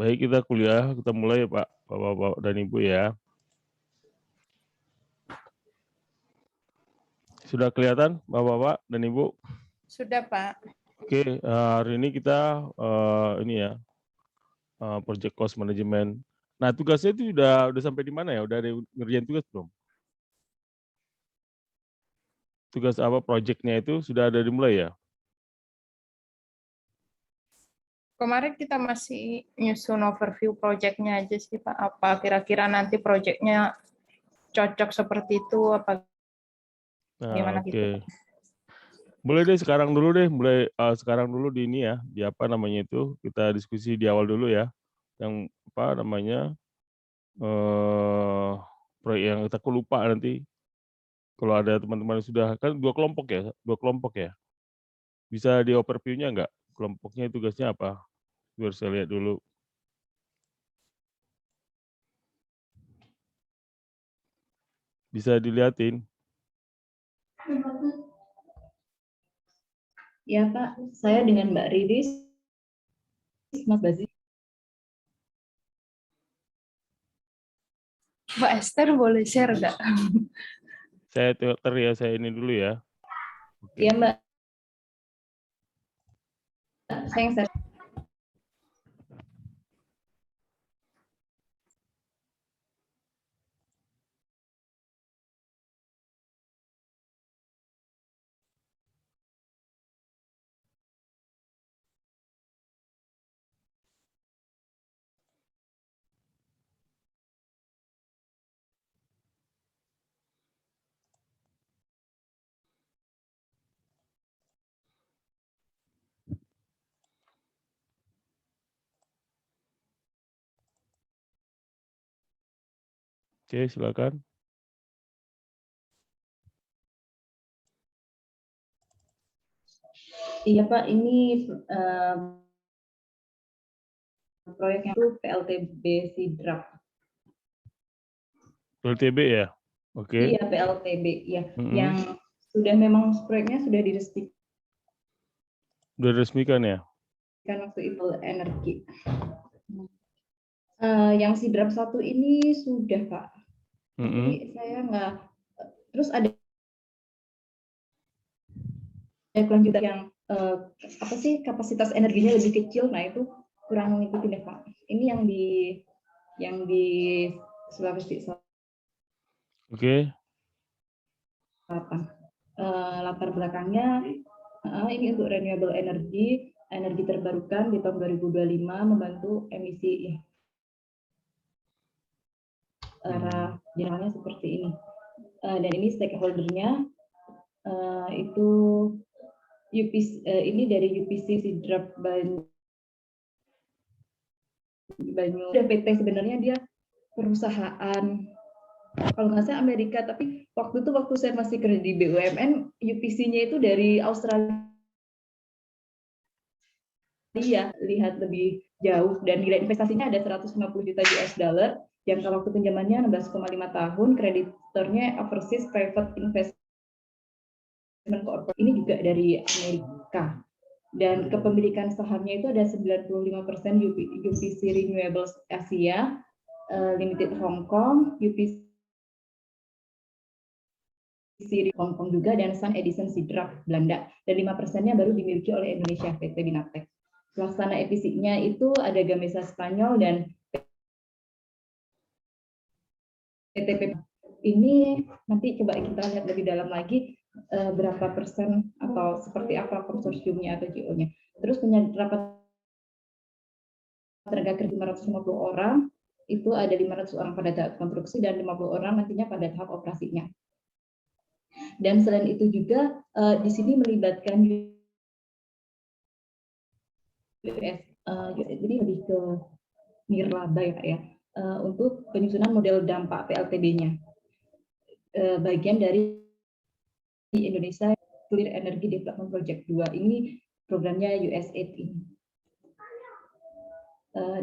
Baik, kita kuliah, kita mulai ya Pak, Bapak-Bapak dan Ibu ya. Sudah kelihatan Bapak-Bapak dan Ibu? Sudah, Pak. Oke, hari ini kita ini ya, project cost management. Nah, tugasnya itu udah sampai di mana ya? Udah ada ngerjain tugas belum? Tugas apa projectnya itu sudah ada dimulai ya? Kemarin kita masih nyusun overview project-nya aja sih, Pak. Apa kira-kira nanti project-nya cocok seperti itu, apa Nah, gimana oke. gitu. Boleh deh sekarang dulu deh, mulai sekarang dulu di ini ya, di apa namanya itu, kita diskusi di awal dulu ya. Yang apa namanya, proyek yang aku lupa nanti. Kalau ada teman-teman yang sudah, kan 2 kelompok ya, 2 kelompok ya? Bisa di overview-nya nggak? Kelompoknya tugasnya apa? Biar saya lihat dulu. Bisa dilihatin? Ya Pak, saya dengan Mbak Riris, Mas Bazi. Mbak Esther boleh share nggak? Saya filter ya, saya ini dulu ya. Oke. Ya Mbak, saya yang Oke, silakan. Iya Pak, ini proyeknya itu PLTB Sidrap. LTB ya? Oke. Iya PLTB, ya. Yang sudah memang proyeknya sudah diresmikan Udah resmikan ya? waktu itu energi. Yang Sidrap 1 ini sudah Pak. Tapi saya nggak. Terus ada kelanjutan yang apa sih kapasitas energinya lebih kecil, nah itu kurang mengikuti deh Pak. Ini yang di Sulawesi Selatan. Oke. Latar belakangnya ini untuk renewable energy, energi terbarukan di tahun 2025 membantu emisi generalnya seperti ini. Dan ini stakeholder-nya itu UPC, ini dari UPC Sidrap Banyu PT, sebenarnya dia perusahaan kalau nggak salah Amerika, tapi waktu saya masih kerja di BUMN, UPC-nya itu dari Australia. Lihat lebih jauh dan nilai investasinya ada 150 juta US dollar, jangka waktu pinjamannya 16,5 tahun, kreditornya Overseas Private Investment Corporation, ini juga dari Amerika. Dan kepemilikan sahamnya itu ada 95% UPC Renewables Asia Limited Hong Kong, UPC Hong Kong juga, dan Sun Edison Sidrap Belanda, dan 5%-nya baru dimiliki oleh Indonesia PT Binatek. Pelaksana EPC-nya itu ada Gamesa Spanyol dan PTP. Ini nanti coba kita lihat lebih dalam lagi berapa persen atau seperti apa konsorsiumnya atau JO-nya. Terus penyerapan tenaga kerja 550 orang, itu ada 500 orang pada tahap konstruksi dan 50 orang nantinya pada tahap operasinya. Dan selain itu juga di sini melibatkan US, jadi lebih ke nirlaba ya Pak ya, untuk penyusunan model dampak PLTB-nya. Bagian dari Indonesia Clear Energy Development Project 2, ini programnya USAID ini.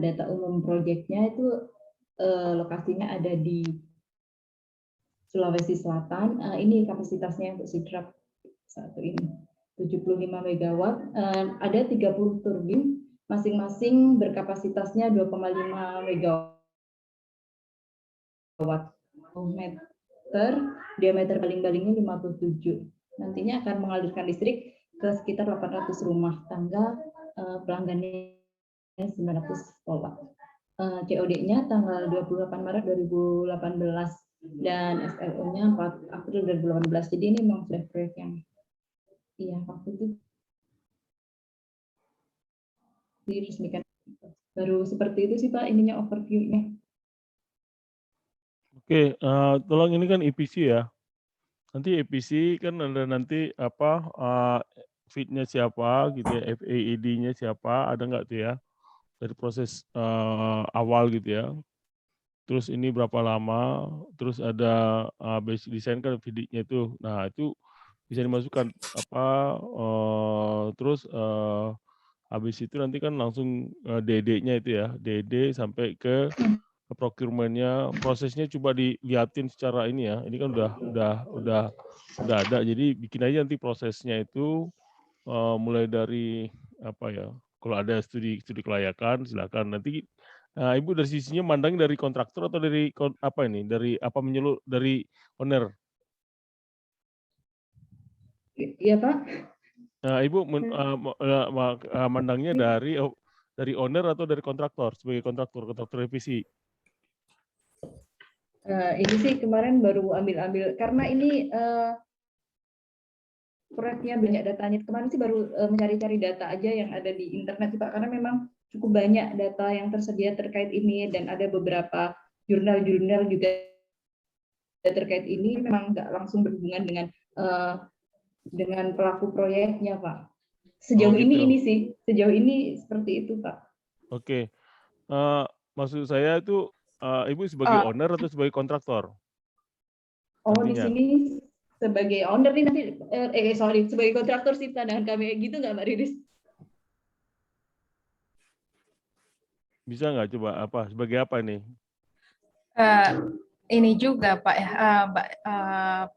Data umum proyeknya itu lokasinya ada di Sulawesi Selatan. Ini kapasitasnya untuk Sidrap satu ini 75 MW, ada 30 turbin masing-masing berkapasitasnya 2,5 megawatt meter, diameter baling-balingnya 57. Nantinya akan mengalirkan listrik ke sekitar 800 rumah tangga, pelanggannya 900 watt. COD-nya tanggal 28 Maret 2018 dan SLO-nya 4 April 2018. Jadi ini memang sudah proyek yang waktu itu diresmikan. Baru seperti itu sih Pak, ininya overview-nya. Oke, tolong ini kan EPC ya. Nanti EPC kan ada nanti apa feed-nya siapa gitu ya, FAED-nya siapa, ada nggak tuh ya dari proses awal gitu ya. Terus ini berapa lama, terus ada basic design kan FID-nya itu. Nah, itu bisa dimasukkan apa terus habis itu nanti kan langsung DD-nya itu ya, DD sampai ke procurement-nya, prosesnya coba dilihatin secara ini ya. Ini kan udah ada. Jadi bikin aja nanti prosesnya itu mulai dari apa ya? Kalau ada studi kelayakan silakan. Nanti Ibu dari sisinya mandang dari kontraktor atau dari apa ini? Dari apa dari owner? Iya Pak. Ibu mandangnya dari owner atau dari kontraktor sebagai kontraktor revisi? Ini sih kemarin baru ambil karena ini proyeknya banyak datanya. Kemarin sih baru mencari-cari data aja yang ada di internet sih Pak, karena memang cukup banyak data yang tersedia terkait ini dan ada beberapa jurnal-jurnal juga terkait ini. Memang nggak langsung berhubungan dengan pelaku proyeknya Pak. Sejauh gitu. sejauh ini seperti itu Pak. Oke. Maksud saya itu Ibu sebagai owner atau sebagai kontraktor? Oh, Nantinya. di sini sebagai owner nih nanti sebagai kontraktor sih pandangan kami gitu nggak Mbak Riris? Bisa nggak coba apa sebagai apa nih? Ini juga Pak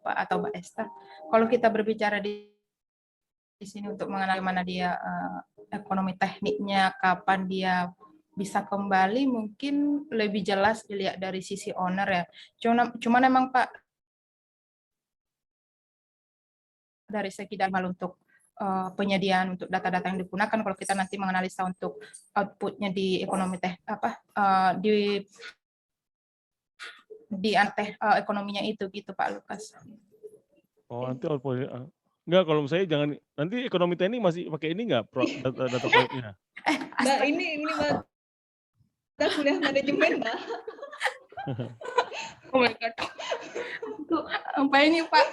Pak atau Mbak Esther, kalau kita berbicara di sini untuk mengenal mana dia ekonomi tekniknya, kapan dia bisa kembali, mungkin lebih jelas dilihat dari sisi owner ya. Cuman emang Pak, dari segi dalam untuk penyediaan untuk data-data yang digunakan, kalau kita nanti menganalisa untuk outputnya di ekonomi di ekonominya itu gitu Pak Lukas. Oh, nanti output enggak, kalau saya jangan nanti ekonomi teknik masih pakai ini enggak data proyeknya? Mbak, ini Mbak, kita kuliah manajemen Mbak. Oh my God. Untuk apa ini Pak?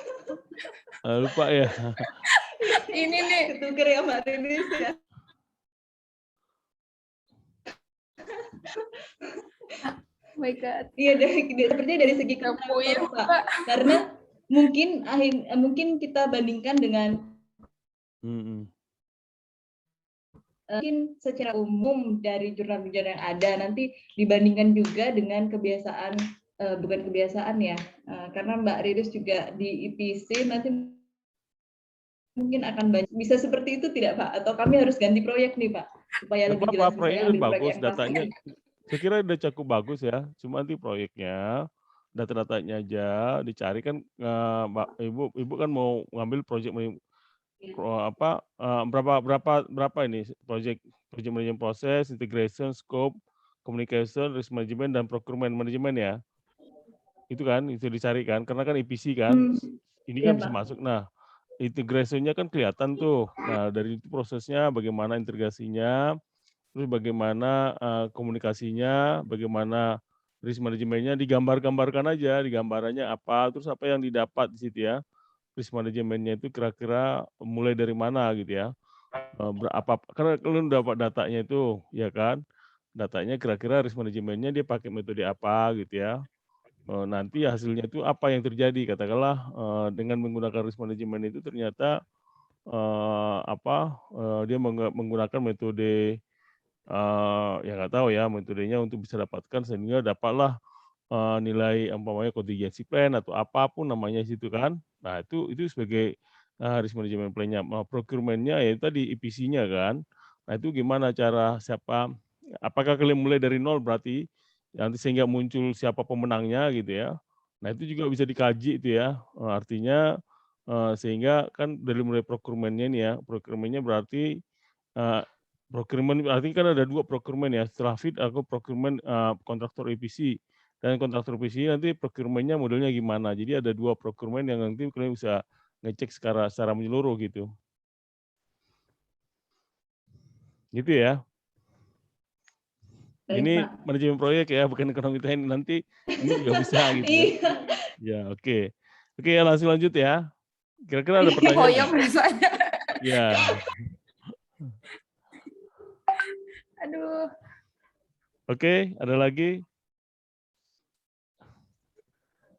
Lupa ya. Ini nih. Ketuker ya Mbak Riris ya. Oh my God. Iya, sepertinya dari segi kontraktor Pak. Karena mungkin kita bandingkan dengan mungkin secara umum dari jurnal-jurnal yang ada, nanti dibandingkan juga dengan kebiasaan, bukan kebiasaan ya, karena Mbak Riris juga di IPC nanti mungkin akan bisa seperti itu tidak Pak? Atau kami harus ganti proyek nih Pak? Supaya lebih jelas. Proyeknya bagus, datanya saya kira udah cukup bagus ya, cuma nanti proyeknya, data-datanya aja dicari kan, Ibu kan mau ngambil proyek berapa ini proyek manajemen proses, integration, scope, communication, risk management, dan procurement management ya. Itu kan, itu dicari kan, karena kan EPC kan, ini kan bisa masuk. Nah, integrasinya kan kelihatan tuh. Nah, dari itu prosesnya bagaimana integrasinya, terus bagaimana komunikasinya, bagaimana risk manajemennya, digambarkan aja, digambarannya apa, terus apa yang didapat di situ ya. Risk manajemennya itu kira-kira mulai dari mana gitu ya. Karena kalian dapat datanya itu, ya kan. Datanya kira-kira risk manajemennya dia pakai metode apa gitu ya. Nanti hasilnya itu apa yang terjadi, katakanlah dengan menggunakan risk management itu ternyata dia menggunakan metode ya nggak tahu ya metodenya untuk bisa dapatkan sehingga dapatlah nilai umpamanya contingency plan atau apapun namanya situ kan. Nah itu sebagai risk management plan-nya. Procurement-nya ya tadi EPC-nya kan. Nah itu gimana cara apakah kalian mulai dari nol berarti nanti sehingga muncul siapa pemenangnya gitu ya. Nah itu juga bisa dikaji itu ya. Artinya sehingga kan dari mulai procurement-nya ini ya, procurement-nya berarti procurement berarti kan ada 2 procurement ya, setelah FEED atau procurement kontraktor EPC. Dan kontraktor EPC nanti procurement-nya modelnya gimana. Jadi ada 2 procurement yang nanti kalian bisa ngecek secara menyeluruh gitu. Gitu ya. Baik, Ini Pak. manajemen proyek ya, bukan ekonomi teknik. Nanti ini juga bisa gitu ya. Iya. Ya, oke. Oke, ya langsung lanjut ya. Kira-kira ada pertanyaan Koyong nggak? rasanya. Ya, Aduh. oke. Ada lagi?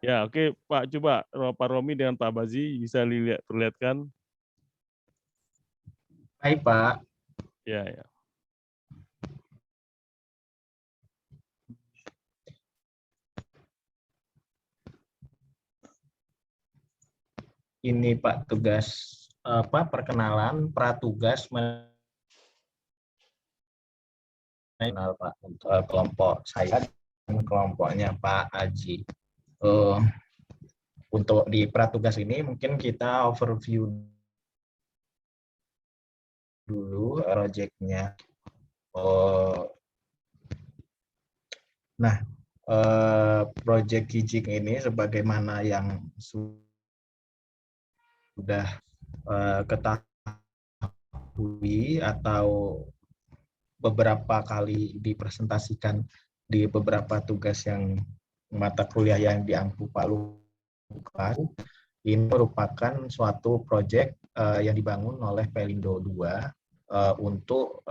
Ya, oke, Pak. Coba Pak Romi dengan Pak Bazi bisa perlihatkan. Baik, Pak. Ya, ya. Ini Pak tugas perkenalan pratugas mengenal Pak untuk kelompok saya dan kelompoknya Pak Aji. Untuk di pratugas ini mungkin kita overview dulu proyeknya. Nah, proyek Kijing ini sebagaimana yang sudah ketahui atau beberapa kali dipresentasikan di beberapa tugas yang mata kuliah yang diampu Pak Lukas, ini merupakan suatu proyek yang dibangun oleh Pelindo 2 untuk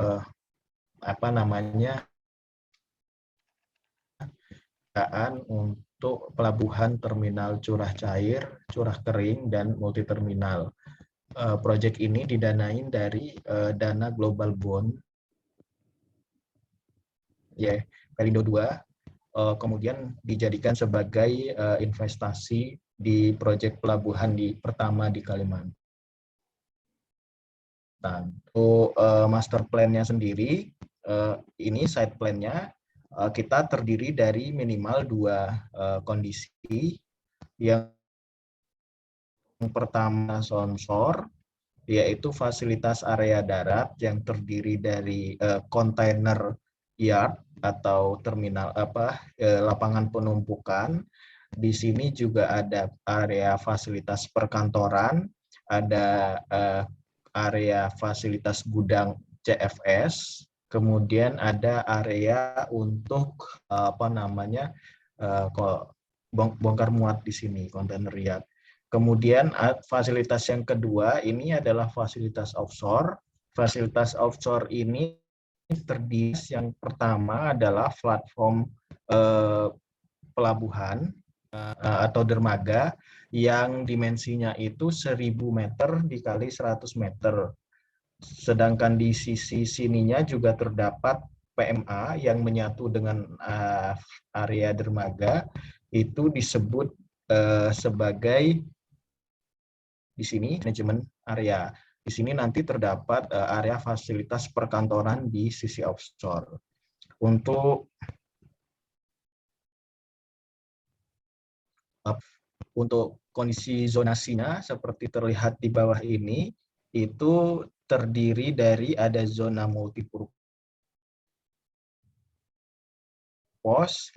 untuk pelabuhan terminal curah cair, curah kering, dan multi terminal. Proyek ini didanain dari dana Global Bond ya, Pelindo 2, kemudian dijadikan sebagai investasi di proyek pelabuhan pertama di Kalimantan. Untuk master plan-nya sendiri, ini site plan-nya kita terdiri dari minimal 2 kondisi. Yang pertama onshore, yaitu fasilitas area darat yang terdiri dari kontainer yard atau terminal lapangan penumpukan. Di sini juga ada area fasilitas perkantoran, ada area fasilitas gudang CFS, kemudian ada area untuk bongkar muat di sini, kontainer yard. Kemudian fasilitas yang kedua ini adalah fasilitas offshore. Fasilitas offshore ini terdiri, yang pertama adalah platform pelabuhan atau dermaga yang dimensinya itu 1000 meter dikali 100 meter. Sedangkan di sisi sininya juga terdapat PMA yang menyatu dengan area dermaga, itu disebut sebagai di sini manajemen area. Di sini nanti terdapat area fasilitas perkantoran di sisi offshore. Untuk kondisi zonasinya seperti terlihat di bawah ini, itu terdiri dari ada zona multipurpose,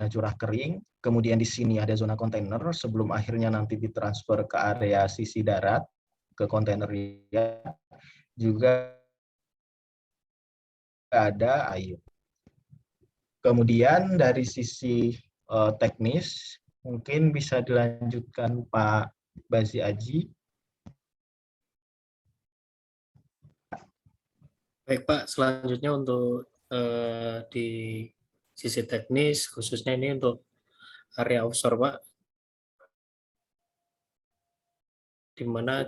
curah kering, kemudian di sini ada zona kontainer sebelum akhirnya nanti ditransfer ke area sisi darat, ke kontainer ya. Juga ada air. Kemudian dari sisi teknis, mungkin bisa dilanjutkan Pak Bazi Aji. Baik Pak, selanjutnya untuk di sisi teknis, khususnya ini untuk area offshore Pak, di mana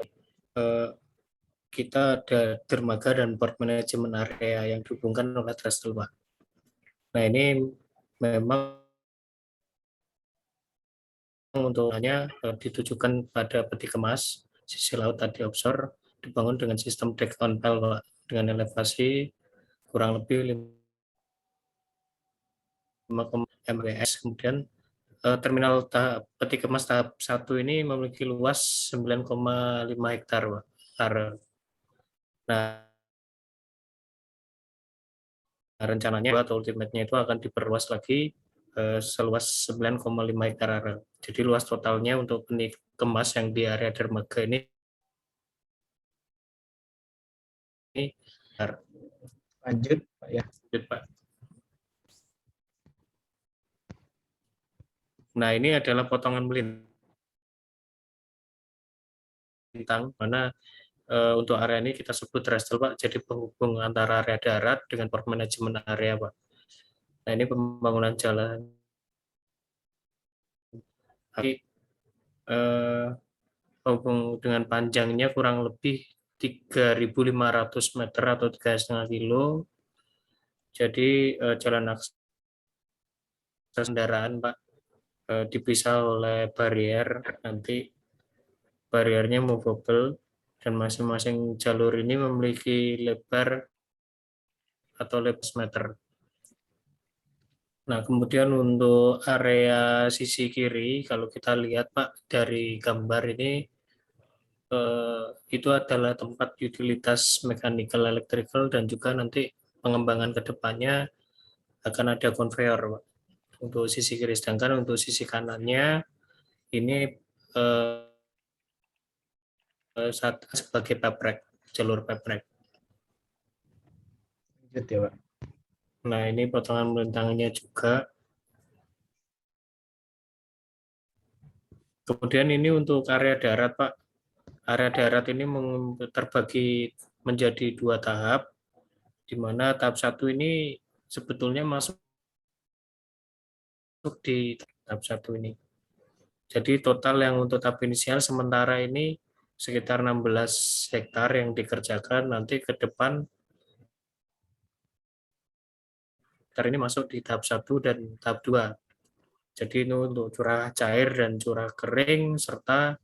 kita ada dermaga dan port management area yang dihubungkan oleh trestle Pak. Nah ini memang untuknya ditujukan pada peti kemas sisi laut tadi offshore, dibangun dengan sistem deck on Pak, dengan elevasi kurang lebih 5 MWS. Kemudian terminal peti kemas tahap 1 ini memiliki luas 9,5 hektar, Pak. Nah, rencananya atau ultimate-nya itu akan diperluas lagi seluas 9,5 hektar area. Jadi luas totalnya untuk peti kemas yang di area dermaga ini Lanjut, Pak ya. Pak. Nah, ini adalah potongan melintang, mana untuk area ini kita sebut terrestrial, Pak. Jadi penghubung antara area darat dengan port manajemen area, Pak. Nah, ini pembangunan jalan. Penghubung dengan panjangnya kurang lebih 3.500 meter atau 3,5 kilo. Jadi jalan akses kendaraan, Pak, dipisah oleh barier. Nanti bariernya movable dan masing-masing jalur ini memiliki lebar atau lebar meter. Nah, kemudian untuk area sisi kiri, kalau kita lihat, Pak, dari gambar ini, itu adalah tempat utilitas mechanical, electrical, dan juga nanti pengembangan ke depannya akan ada konveyor, Pak, untuk sisi kiri. Sedangkan untuk sisi kanannya, ini sebagai pabrek, jalur pabrek. Lanjut ya, Pak. Nah, ini potongan melintangnya juga. Kemudian ini untuk area darat, Pak. Area darat ini terbagi menjadi 2 tahap, di mana tahap 1 ini sebetulnya masuk di tahap 1 ini. Jadi total yang untuk tahap inisial sementara ini sekitar 16 hektar yang dikerjakan, nanti ke depan hektar ini masuk di tahap 1 dan tahap 2. Jadi ini untuk curah cair dan curah kering, serta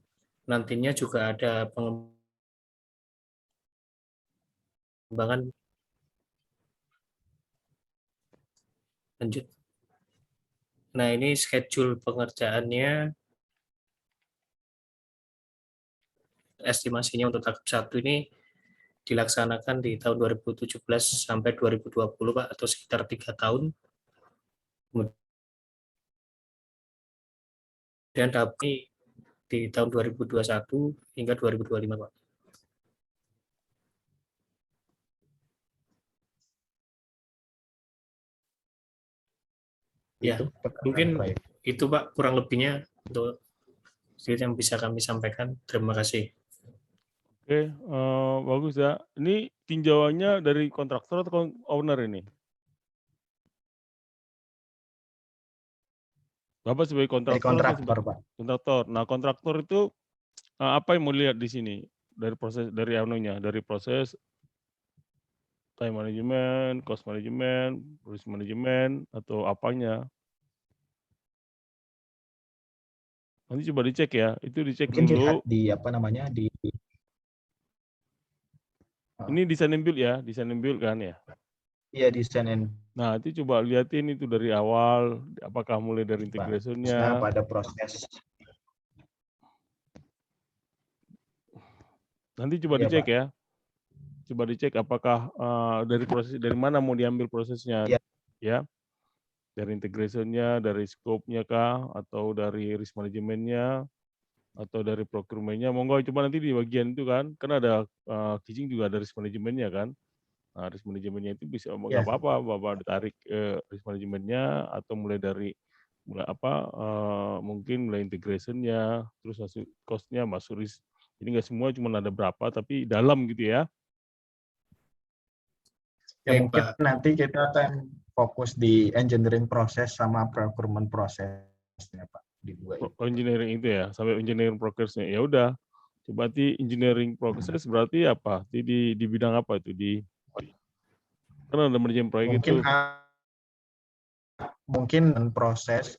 nantinya juga ada pengembangan lanjut. Nah, ini schedule pengerjaannya, estimasinya untuk tahap 1 ini dilaksanakan di tahun 2017 sampai 2020, Pak, atau sekitar 3 tahun. Dan tahap ini di tahun 2021 hingga 2025, Pak. Ya, mungkin itu, Pak, kurang lebihnya untuk yang bisa kami sampaikan. Terima kasih. Oke, bagus ya. Ini tinjauannya dari kontraktor atau owner ini? Bapak sebagai Dari kontraktor atau kontraktor, Pak. kontraktor. Nah, kontraktor itu apa yang mau lihat di sini dari proses dari proses time management, cost management, risk management, atau apanya? Nanti coba dicek ya. Itu dicek Mungkin dulu. lihat di apa namanya di Ini design and build ya, design and build kan ya. iya desain and Nah, itu coba lihatin itu dari awal, apakah mulai dari integrationnya. pada proses. Nanti coba Iya, dicek Pak. ya. Coba dicek apakah dari mana mau diambil prosesnya, Iya. ya. Dari integrationnya, dari scope-nya kah, atau dari risk manajemennya, atau dari procurement-nya. Monggo coba nanti di bagian itu kan ada Kijing juga ada risk manajemennya kan. Nah, risk manajemennya itu bisa nggak apa-apa, Bapak ditarik risk manajemennya atau mulai mungkin mulai integration-nya, terus masuk cost-nya, masuk risk. Jadi nggak semua cuma ada berapa, tapi dalam gitu ya. Ya, Baik, mungkin Pak. nanti kita akan fokus di engineering proses sama procurement prosesnya, Pak, di dua itu. Engineering itu ya, sampai engineering progress-nya. Ya udah, coba di engineering progress berarti apa? Di bidang apa itu? Karena ada manajemen proyek itu. Mungkin proses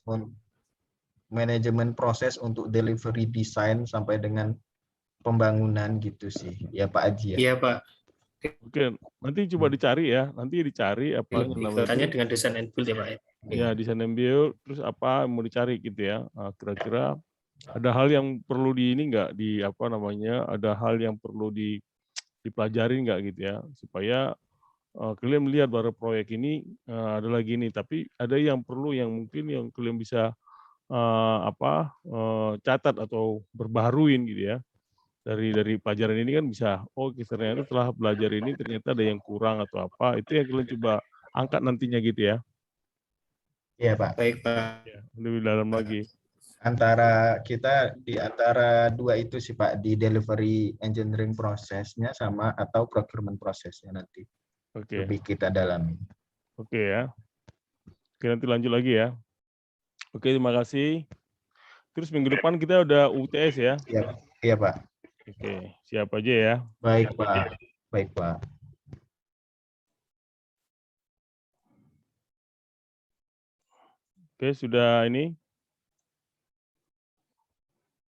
manajemen proses untuk delivery design sampai dengan pembangunan gitu sih, ya Pak Haji ya. Iya, Pak. Oke, nanti coba dicari ya. Nanti dicari apa yang Lebih namanya kaitannya itu. dengan desain and build ya Pak ya. Ya, desain and build, terus apa yang mau dicari gitu ya. Kira-kira ada hal yang perlu di ini nggak, di apa namanya, ada hal yang perlu dipelajari nggak gitu ya, supaya kalian melihat bahwa proyek ini ada lagi nih, tapi ada yang perlu yang mungkin yang kalian bisa catat atau berbaharuin gitu ya. Dari pelajaran ini kan bisa, oh ternyata setelah belajar ini ternyata ada yang kurang atau apa, itu yang kalian coba angkat nantinya gitu ya. Iya, Pak. Baik Pak. Ya, lebih dalam lagi. Antara kita di antara dua itu sih Pak, di delivery engineering prosesnya sama atau procurement prosesnya nanti Oke, lebih kita dalami. oke ya. Oke, nanti lanjut lagi ya. Oke, terima kasih. Terus minggu depan kita udah UTS ya. Iya, iya Pak. Oke, siap aja ya. Baik Pak. Baik Pak. Oke, sudah ini.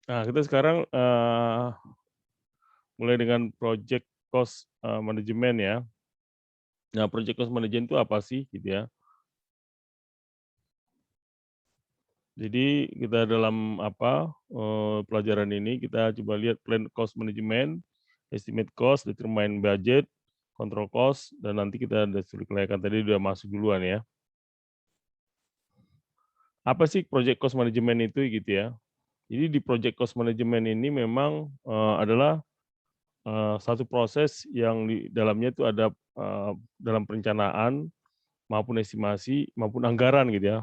Nah, kita sekarang mulai dengan project cost management ya. Nah, project cost management itu apa sih gitu ya. Jadi kita dalam pelajaran ini kita coba lihat plan cost management, estimate cost, determine budget, control cost, dan nanti kita ada kelihatan tadi udah masuk duluan ya. Apa sih project cost management itu gitu ya. Jadi di project cost management ini memang adalah satu proses yang di dalamnya itu ada dalam perencanaan maupun estimasi maupun anggaran gitu ya.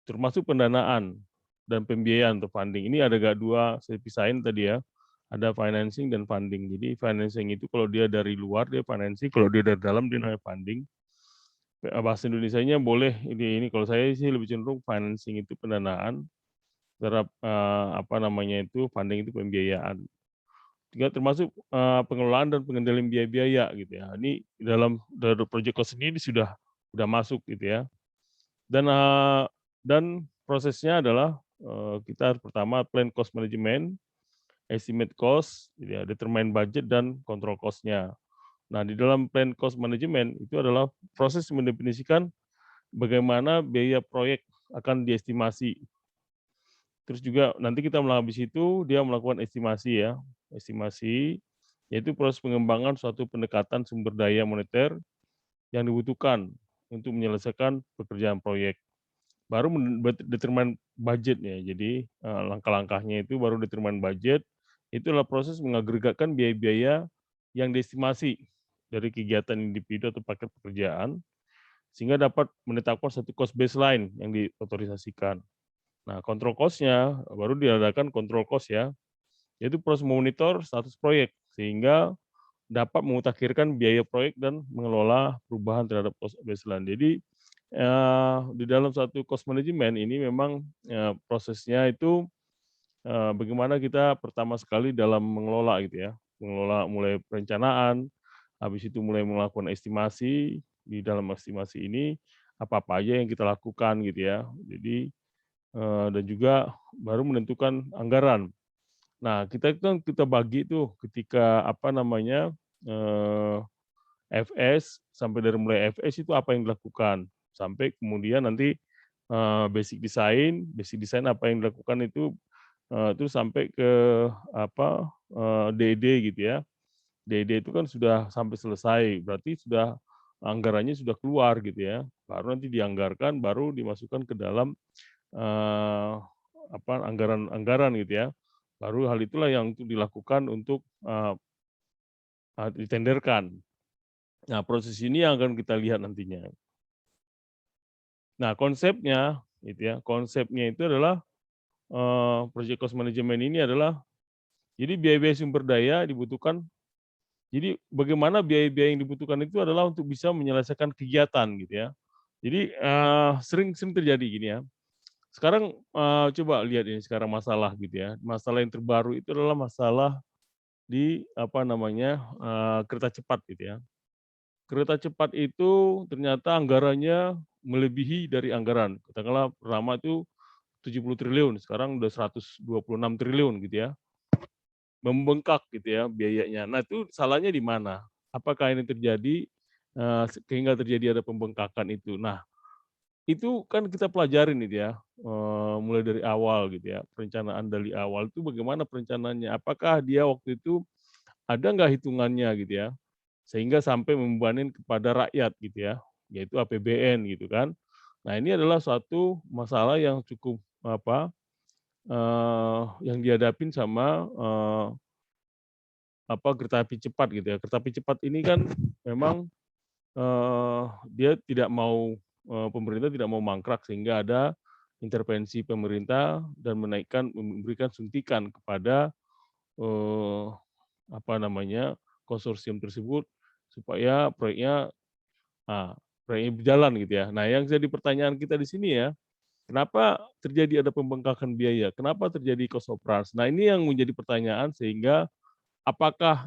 Termasuk pendanaan dan pembiayaan atau funding. Ini ada dua, saya pisahin tadi ya. Ada financing dan funding. Jadi financing itu kalau dia dari luar dia financing, kalau dia dari dalam dia namanya funding. Bahasa Indonesianya boleh ini kalau saya sih lebih cenderung financing itu pendanaan, terhadap funding itu pembiayaan. Juga termasuk pengelolaan dan pengendalian biaya-biaya gitu ya. Ini dalam project cost ini sudah masuk gitu ya. Dan prosesnya adalah kita pertama plan cost management, estimate cost, gitu ya, determine budget dan control cost-nya. Nah, di dalam plan cost management itu adalah proses mendefinisikan bagaimana biaya proyek akan diestimasi. Terus juga nanti kita habis itu dia melakukan estimasi ya. Estimasi yaitu proses pengembangan suatu pendekatan sumber daya moneter yang dibutuhkan untuk menyelesaikan pekerjaan proyek. Baru determine budgetnya. Jadi langkah-langkahnya itu baru determine budget. Itulah proses mengagregatkan biaya-biaya yang diestimasi dari kegiatan individu atau paket pekerjaan sehingga dapat menetapkan satu cost baseline yang diotorisasikan. Nah, control cost-nya baru diadakan control cost ya, yaitu proses memonitor status proyek sehingga dapat memutakhirkan biaya proyek dan mengelola perubahan terhadap cost baseline. Jadi di dalam satu cost management ini memang prosesnya itu bagaimana kita pertama sekali dalam mengelola gitu ya, mengelola mulai perencanaan, habis itu mulai melakukan estimasi, di dalam estimasi ini apa-apa aja yang kita lakukan gitu ya. Jadi dan juga baru menentukan anggaran. Nah, kita bagi tuh ketika FS sampai dari mulai FS itu apa yang dilakukan sampai kemudian nanti basic design apa yang dilakukan itu sampai ke DD gitu ya. DD itu kan sudah sampai selesai, berarti sudah anggarannya sudah keluar gitu ya. Baru nanti dianggarkan, baru dimasukkan ke dalam anggaran gitu ya. Baru hal itulah yang dilakukan untuk ditenderkan. Nah, proses ini yang akan kita lihat nantinya. Nah, konsepnya itu adalah project cost management ini adalah jadi biaya-biaya sumber daya dibutuhkan. Jadi bagaimana biaya-biaya yang dibutuhkan itu adalah untuk bisa menyelesaikan kegiatan gitu ya. Jadi sering terjadi gini ya. Sekarang coba lihat ini sekarang masalah gitu ya. Masalah yang terbaru itu adalah masalah di kereta cepat gitu ya. Kereta cepat itu ternyata anggarannya melebihi dari anggaran. Katakanlah pertama itu 70 triliun, sekarang udah 126 triliun gitu ya. Membengkak gitu ya biayanya. Nah, itu salahnya di mana? apakah ini terjadi sehingga terjadi ada pembengkakan itu. Nah, itu kan kita pelajarin itu ya, mulai dari awal gitu ya, perencanaan dari awal itu bagaimana perencanaannya, apakah dia waktu itu ada nggak hitungannya gitu ya, sehingga sampai membebanin kepada rakyat gitu ya, yaitu APBN gitu kan. Nah, ini adalah suatu masalah yang cukup yang dihadapin sama kereta api cepat gitu ya. Kereta api cepat ini kan memang dia tidak mau pemerintah tidak mau mangkrak sehingga ada intervensi pemerintah dan memberikan suntikan kepada eh, konsorsium tersebut supaya proyeknya berjalan gitu ya. Nah, yang jadi pertanyaan kita di sini ya, kenapa terjadi ada pembengkakan biaya? Kenapa terjadi cost of runs? Nah, ini yang menjadi pertanyaan sehingga apakah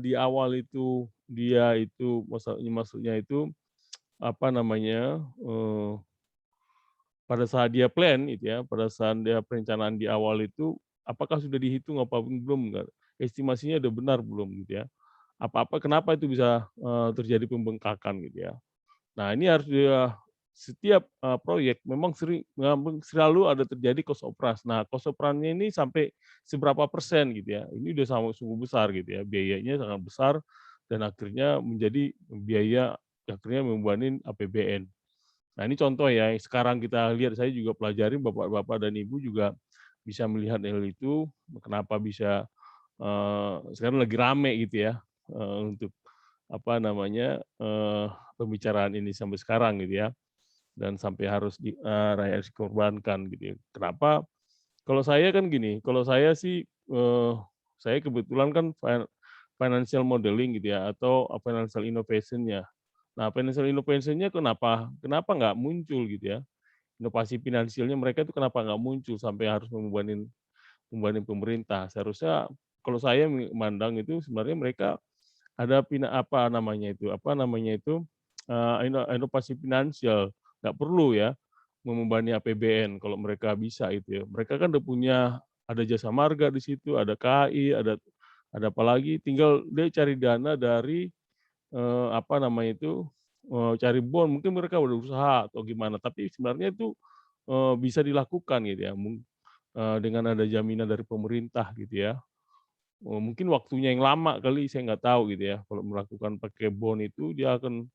di awal itu dia itu maksudnya itu pada saat dia plan itu ya, pada saat dia perencanaan di awal itu apakah sudah dihitung apa belum? Estimasinya udah benar belum gitu ya? Kenapa itu bisa terjadi pembengkakan gitu ya? Nah, ini harus setiap proyek memang selalu ada terjadi cost of runs. Nah, cost of run-nya ini sampai seberapa persen gitu ya. Ini udah sungguh besar gitu ya. Biayanya sangat besar dan akhirnya menjadi biaya akhirnya membebanin APBN. Nah, ini contoh ya, sekarang kita lihat, saya juga pelajari, Bapak-bapak dan Ibu juga bisa melihat hal itu, kenapa bisa sekarang lagi rame gitu ya, untuk pembicaraan ini sampai sekarang gitu ya, dan sampai harus rakyat dikorbankan gitu ya. Kenapa? Kalau saya kan gini, kalau saya sih, saya kebetulan kan financial modeling gitu ya, atau financial innovation-nya. Nah, financial innovation-nya kenapa nggak muncul gitu ya, inovasi finansialnya mereka itu kenapa nggak muncul sampai harus membebanin pemerintah. Seharusnya kalau saya memandang itu sebenarnya mereka ada inovasi finansial, nggak perlu ya membebani APBN kalau mereka bisa itu ya. Mereka kan udah punya, ada jasa marga di situ, ada KAI, ada apa lagi, tinggal dia cari dana dari cari bond, mungkin mereka udah usaha atau gimana, tapi sebenarnya itu bisa dilakukan gitu ya, dengan ada jaminan dari pemerintah gitu ya. Mungkin waktunya yang lama kali, saya nggak tahu gitu ya. Kalau melakukan pakai bond itu dia akan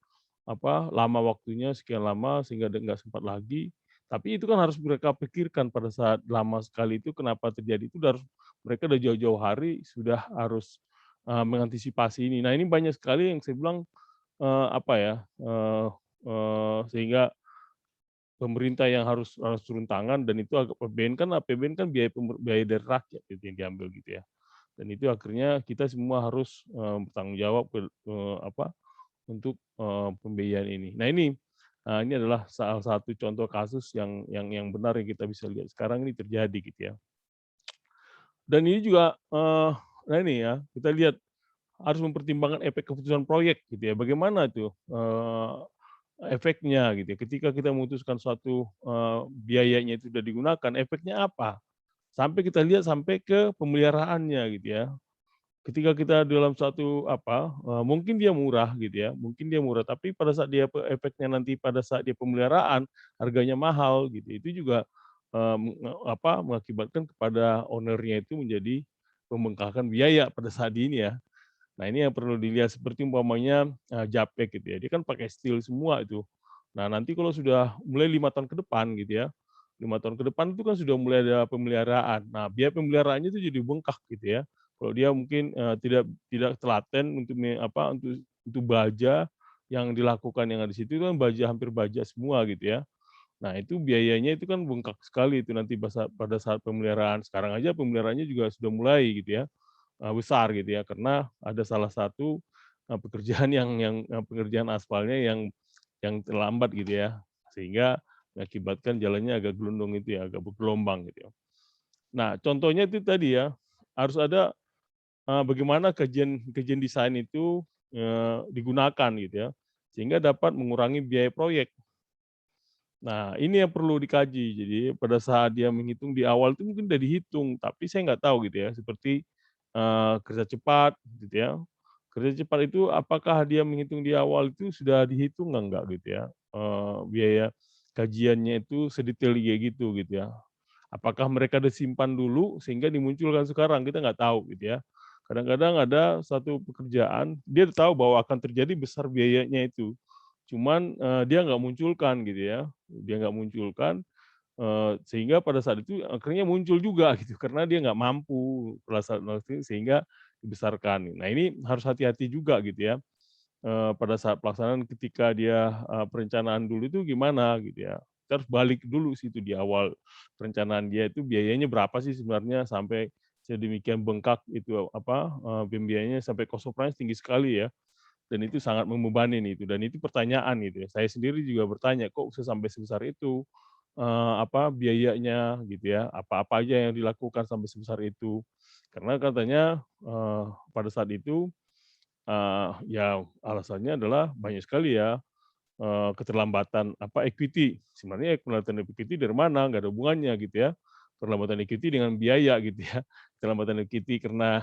lama waktunya, sekian lama sehingga dia nggak sempat lagi. Tapi itu kan harus mereka pikirkan pada saat lama sekali itu kenapa terjadi itu harus mereka udah jauh-jauh hari sudah harus mengantisipasi ini. Nah, ini banyak sekali yang saya bilang sehingga pemerintah yang harus turun tangan dan itu APBN kan biaya dari rakyat itu yang diambil gitu ya. Dan itu akhirnya kita semua harus bertanggung jawab untuk pembiayaan ini. Nah, ini adalah salah satu contoh kasus yang benar yang kita bisa lihat sekarang ini terjadi gitu ya. Dan ini juga nah ini ya, kita lihat harus mempertimbangkan efek keputusan proyek gitu ya. Bagaimana itu efeknya gitu ya. Ketika kita memutuskan suatu biayanya itu sudah digunakan, efeknya apa? Sampai kita lihat sampai ke pemeliharaannya gitu ya. Ketika kita dalam suatu mungkin dia murah gitu ya, mungkin dia murah, tapi pada saat dia efeknya nanti pada saat dia pemeliharaan harganya mahal gitu. Itu juga mengakibatkan kepada owner-nya itu menjadi pembengkakan biaya pada saat ini ya. Nah, ini yang perlu dilihat seperti umpamanya Japek gitu ya, dia kan pakai steel semua itu. Nah, nanti kalau sudah mulai 5 tahun ke depan gitu ya, 5 tahun ke depan itu kan sudah mulai ada pemeliharaan. Nah, biaya pemeliharaannya itu jadi bengkak gitu ya. Kalau dia mungkin tidak telaten untuk baja yang dilakukan yang ada di situ kan hampir baja semua gitu ya. Nah, itu biayanya itu kan bengkak sekali itu nanti pada saat pemeliharaan. Sekarang aja pemeliharaannya juga sudah mulai gitu ya. Besar gitu ya, karena ada salah satu pekerjaan pekerjaan aspalnya yang terlambat gitu ya, sehingga mengakibatkan jalannya agak gelundung itu ya, agak bergelombang gitu ya. Nah, contohnya itu tadi ya, harus ada bagaimana kajian desain itu digunakan gitu ya, sehingga dapat mengurangi biaya proyek. Nah, ini yang perlu dikaji. Jadi pada saat dia menghitung di awal itu mungkin udah dihitung, tapi saya nggak tahu gitu ya, seperti kereta cepat gitu ya. Kerja cepat itu apakah dia menghitung di awal itu sudah dihitung enggak gitu ya, biaya kajiannya itu sedetail kayak gitu ya. Apakah mereka disimpan dulu sehingga dimunculkan sekarang, kita nggak tahu gitu ya. Kadang-kadang ada satu pekerjaan, dia tahu bahwa akan terjadi besar biayanya itu, cuman, dia nggak munculkan gitu ya, dia nggak munculkan, sehingga pada saat itu akhirnya muncul juga gitu, karena dia nggak mampu pada saat itu sehingga dibesarkan. Nah ini harus hati-hati juga gitu ya, pada saat pelaksanaan ketika dia, perencanaan dulu itu gimana gitu ya. Kita harus balik dulu situ di awal perencanaan dia itu biayanya berapa sih sebenarnya sampai sedemikian bengkak itu apa, biayanya sampai cost of runs tinggi sekali ya, dan itu sangat membebani itu dan itu pertanyaan gitu ya. Saya sendiri juga bertanya, kok bisa sampai sebesar itu, apa biayanya gitu ya, apa-apa aja yang dilakukan sampai sebesar itu. Karena katanya, pada saat itu, ya alasannya adalah banyak sekali ya, keterlambatan apa, equity. Sebenarnya keterlambatan equity dari mana, nggak ada hubungannya gitu ya. Keterlambatan equity dengan biaya gitu ya. Keterlambatan equity karena,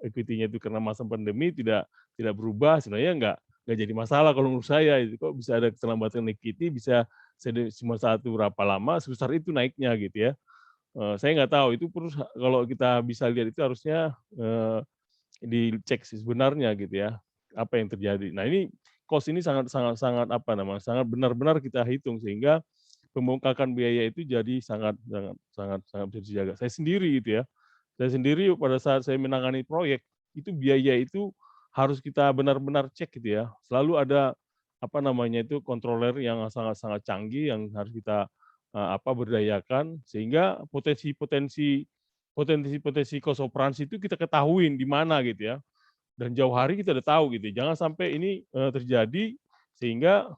equity-nya itu karena masa pandemi tidak berubah, sebenarnya nggak jadi masalah kalau menurut saya itu. Kok bisa ada keterlambatan equity, bisa cuma satu berapa lama, sebesar itu naiknya gitu ya. Saya nggak tahu, itu perlu kalau kita bisa lihat itu harusnya, dicek sih sebenarnya gitu ya, apa yang terjadi. Nah ini, cost ini sangat sangat sangat apa namanya, sangat benar-benar kita hitung sehingga pembengkakan biaya itu jadi sangat sangat sangat sangat bisa dijaga. Saya sendiri gitu ya, saya sendiri pada saat saya menangani proyek, itu biaya itu harus kita benar-benar cek gitu ya. Selalu ada, apa namanya itu, controller yang sangat-sangat canggih yang harus kita, apa, berdayakan sehingga potensi-potensi cost operansi itu kita ketahuin di mana gitu ya, dan jauh hari kita udah tahu gitu. Jangan sampai ini, terjadi sehingga,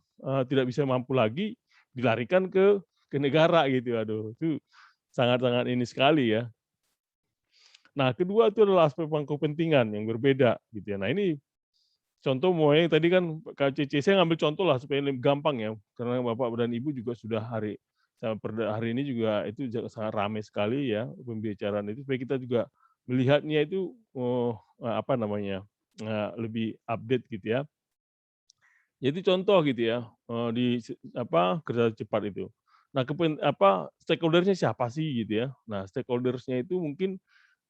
tidak bisa mampu lagi dilarikan ke negara gitu. Aduh, itu sangat-sangat ini sekali ya. Nah, kedua itu adalah aspek pemangku kepentingan yang berbeda gitu ya. Nah, ini contoh mulai tadi kan KCC, saya ngambil contoh lah supaya lebih gampang ya, karena Bapak dan Ibu juga sudah hari ini juga itu sangat ramai sekali ya pembicaraan itu, supaya kita juga melihatnya itu, apa namanya, lebih update gitu ya. Jadi contoh gitu ya, di apa, kereta cepat itu. Nah, stakeholder-nya siapa sih gitu ya. Nah, stakeholders-nya itu mungkin,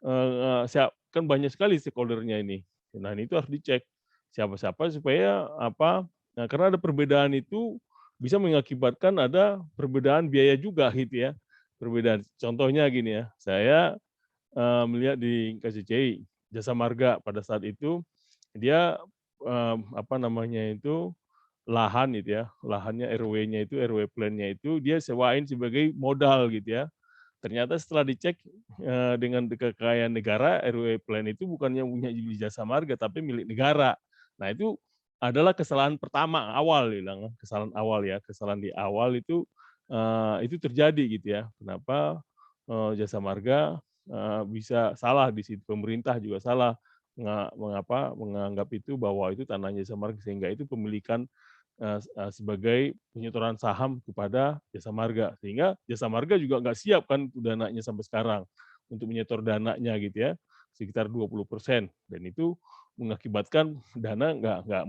kan banyak sekali stakeholder-nya ini. Nah, ini itu harus dicek siapa-siapa supaya apa, nah karena ada perbedaan itu bisa mengakibatkan ada perbedaan biaya juga gitu ya, perbedaan. Contohnya gini ya, saya, melihat di KCCI, Jasa Marga pada saat itu dia, apa namanya itu, lahan gitu ya, lahannya RW-nya itu, RW plan-nya itu dia sewain sebagai modal gitu ya. Ternyata setelah dicek, dengan kekayaan negara, RW plan itu bukannya punya Jasa Marga, tapi milik negara. Nah itu adalah kesalahan pertama awal bilang, kesalahan awal ya, kesalahan di awal itu terjadi gitu ya. Kenapa, Jasa Marga, bisa salah di situ, pemerintah juga salah menganggap itu bahwa itu tanahnya Jasa Marga, sehingga itu pemilikan sebagai penyetoran saham kepada Jasa Marga, sehingga Jasa Marga juga nggak siap kan dananya sampai sekarang untuk menyetor dananya gitu ya, sekitar 20% dan itu mengakibatkan dana nggak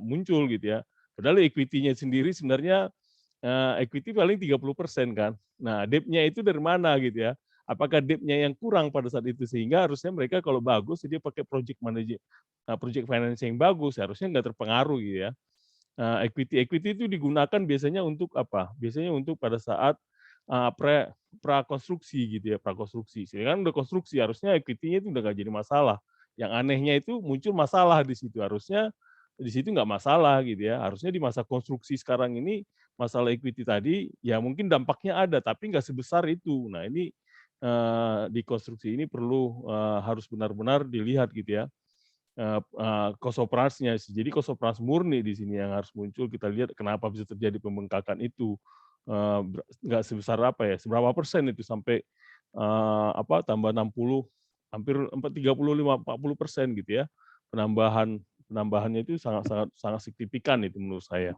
muncul gitu ya. Padahal equity-nya sendiri sebenarnya, equity paling 30% kan. Nah, debt-nya itu dari mana gitu ya. Apakah debt-nya yang kurang pada saat itu sehingga harusnya mereka kalau bagus dia pakai project finance yang bagus, harusnya nggak terpengaruh gitu ya. Equity itu digunakan biasanya untuk apa? Biasanya untuk pada saat, prakonstruksi gitu ya, prakonstruksi. Sekarang udah konstruksi, harusnya equity-nya itu udah nggak jadi masalah. Yang anehnya itu muncul masalah di situ, harusnya di situ nggak masalah gitu ya. Harusnya di masa konstruksi sekarang ini, masalah equity tadi, ya mungkin dampaknya ada, tapi nggak sebesar itu. Nah ini, di konstruksi ini perlu, harus benar-benar dilihat gitu ya. Cost operasinya sih. Jadi cost operasi murni di sini yang harus muncul, kita lihat kenapa bisa terjadi pembengkakan itu, nggak sebesar apa ya, seberapa persen itu sampai, tambah 60, hampir 35-40% gitu ya, penambahannya itu sangat sangat sangat signifikan itu menurut saya.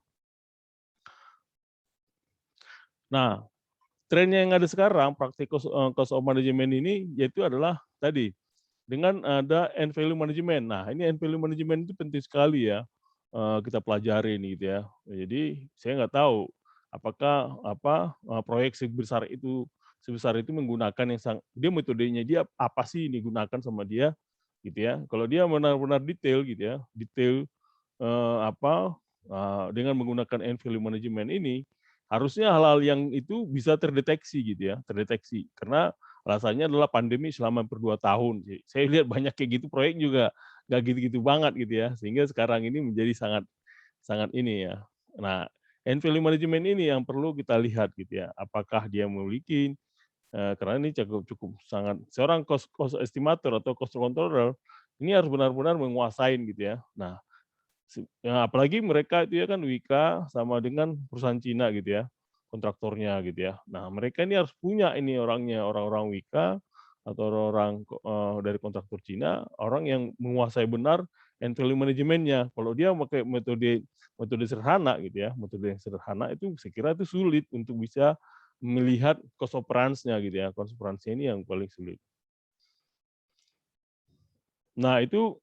Nah, trennya yang ada sekarang praktik cost of management ini yaitu adalah tadi, dengan ada end value management. Nah, ini end value management itu penting sekali ya, kita pelajari nih gitu ya. Jadi saya nggak tahu apakah proyek sebesar itu menggunakan dia metodenya dia apa sih digunakan sama dia gitu ya. Kalau dia benar-benar detail gitu ya, detail dengan menggunakan end value management ini, harusnya hal-hal yang itu bisa terdeteksi gitu ya, terdeteksi. Karena alasannya adalah pandemi selama 2 tahun. Saya lihat banyak kayak gitu proyek juga nggak gitu-gitu banget gitu ya, sehingga sekarang ini menjadi sangat sangat ini ya. Nah, end value management ini yang perlu kita lihat gitu ya, apakah dia memiliki karena ini cukup sangat seorang cost estimator atau cost controller ini harus benar-benar menguasain gitu ya. Nah, ya apalagi mereka itu ya kan Wika sama dengan perusahaan Cina gitu ya, kontraktornya gitu ya. Nah, mereka ini harus punya ini orangnya, orang-orang Wika atau orang-orang dari kontraktor Cina, orang yang menguasai benar end value manajemennya. Kalau dia pakai metode metode sederhana gitu ya, metode yang sederhana itu saya kira itu sulit untuk bisa melihat cost operance-nya gitu ya, cost operance ini yang paling sulit. Nah itu,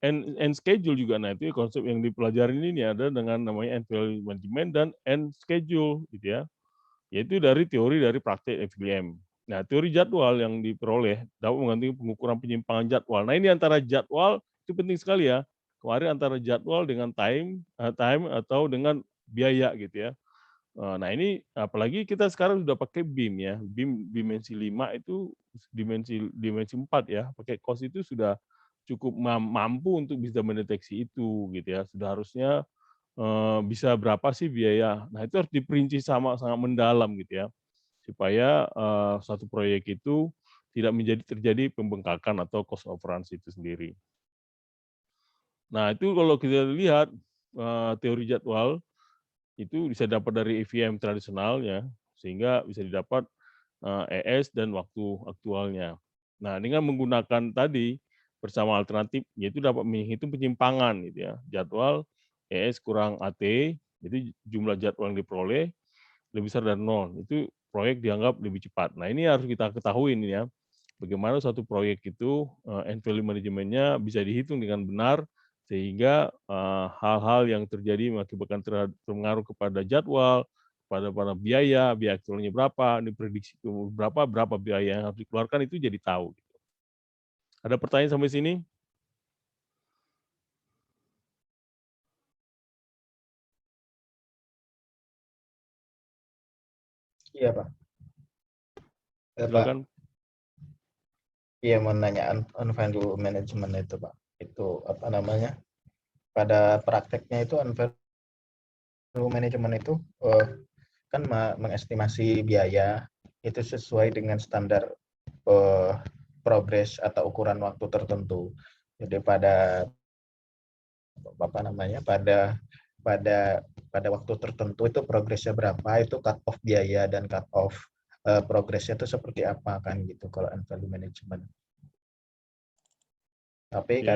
end schedule juga, nah itu konsep yang dipelajarin ini ada dengan namanya end value management dan end schedule gitu ya, yaitu dari teori dari praktek FVM. Nah teori jadwal yang diperoleh dapat mengganti pengukuran penyimpangan jadwal. Nah ini antara jadwal itu penting sekali ya, kemarin antara jadwal dengan time atau dengan biaya gitu ya. Nah ini apalagi kita sekarang sudah pakai BIM ya, BIM dimensi 5 itu dimensi 4 ya, pakai COS itu sudah cukup mampu untuk bisa mendeteksi itu gitu ya, sudah harusnya bisa berapa sih biaya. Nah itu harus diperinci sangat mendalam gitu ya, supaya satu proyek itu tidak terjadi pembengkakan atau cost overruns itu sendiri. Nah itu kalau kita lihat teori jadwal, itu bisa dapat dari EVM tradisional ya, sehingga bisa didapat ES dan waktu aktualnya. Nah, dengan menggunakan tadi bersama alternatif, yaitu dapat menghitung penyimpangan gitu ya. Jadwal ES kurang AT, jadi jumlah jadwal yang diperoleh lebih besar dari 0, itu proyek dianggap lebih cepat. Nah, ini harus kita ketahui ini ya, bagaimana satu proyek itu end value manajemennya bisa dihitung dengan benar sehingga hal-hal yang terjadi mengakibatkan terpengaruh kepada jadwal, pada biaya aktualnya berapa, diprediksi berapa biaya yang harus dikeluarkan itu jadi tahu. Ada pertanyaan sampai sini? Iya, Pak. Pak, Silakan. iya mau nanya on value management itu, Pak. Itu apa namanya? Pada prakteknya itu on value management itu kan mengestimasi biaya itu sesuai dengan standar progres atau ukuran waktu tertentu. Jadi pada waktu tertentu itu progresnya berapa, itu cut off biaya dan cut off progresnya itu seperti apa kan gitu kalau end value management. Tapi Ya.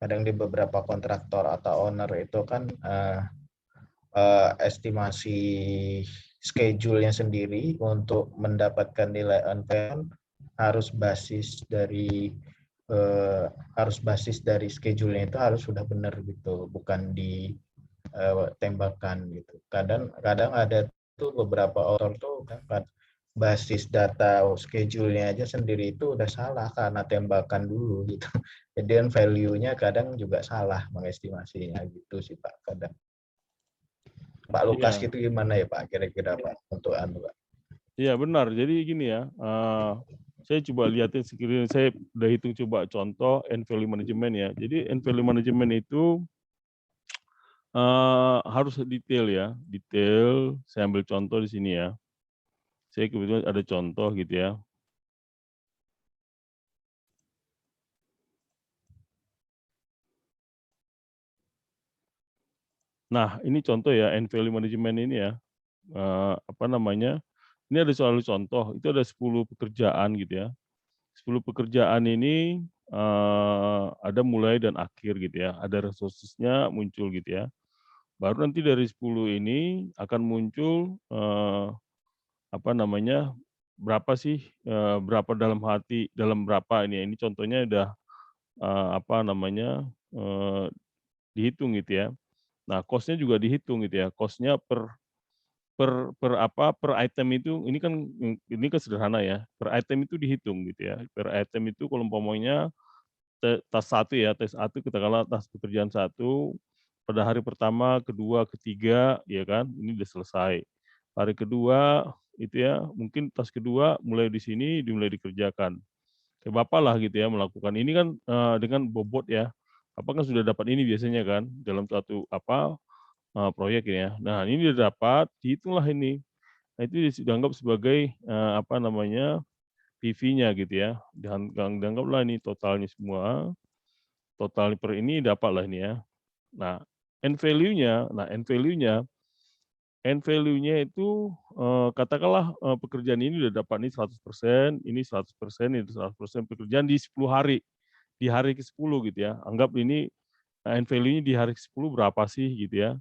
kadang di beberapa kontraktor atau owner itu kan estimasi schedule-nya sendiri untuk mendapatkan nilai on value harus basis dari schedule-nya itu harus sudah benar gitu, bukan ditembakkan gitu. Kadang ada tuh beberapa orang tuh kan basis data schedule-nya aja sendiri itu udah salah karena tembakan dulu gitu. Jadi value-nya kadang juga salah mengestimasinya gitu sih Pak kadang. Pak Lukas Iya. itu gimana ya Pak kira-kira Pak untuk Pak? Iya benar. Jadi gini ya, saya coba lihatin sekiranya saya udah hitung coba contoh end value management ya. Jadi end value management itu harus detail ya, detail. Saya ambil contoh di sini ya. Saya kebetulan ada contoh gitu ya. Nah, ini contoh ya end value management ini ya. Ini ada selalu contoh, itu ada 10 pekerjaan gitu ya. 10 pekerjaan ini ada mulai dan akhir gitu ya. Ada resources-nya muncul gitu ya. Baru nanti dari 10 ini akan muncul berapa sih, berapa dalam berapa ini contohnya udah, apa namanya, dihitung gitu ya. Nah, cost-nya juga dihitung gitu ya, cost-nya per item itu ini kan sederhana ya, per item itu dihitung gitu ya. Per item itu kalau umpamanya tas satu ya, tes satu katakanlah tas pekerjaan satu, pada hari pertama, kedua, ketiga, ya kan, ini udah selesai. Hari kedua itu ya, mungkin tas kedua mulai di sini dimulai dikerjakan. Kayak Bapak lah gitu ya melakukan ini kan, dengan bobot ya. Bapak kan sudah dapat ini biasanya kan dalam suatu proyek ya. Nah, ini udah dapat, dihitunglah ini. Nah, itu dianggap sebagai, apa namanya, PV-nya gitu ya. Dianggaplah ini totalnya semua, total per ini dapatlah ini ya. Nah, end value-nya itu, katakanlah, pekerjaan ini udah dapat ini 100%, ini 100%, itu 100% pekerjaan di 10 hari, di hari ke-10 gitu ya. Anggap ini, end value-nya di hari ke-10 berapa sih gitu ya.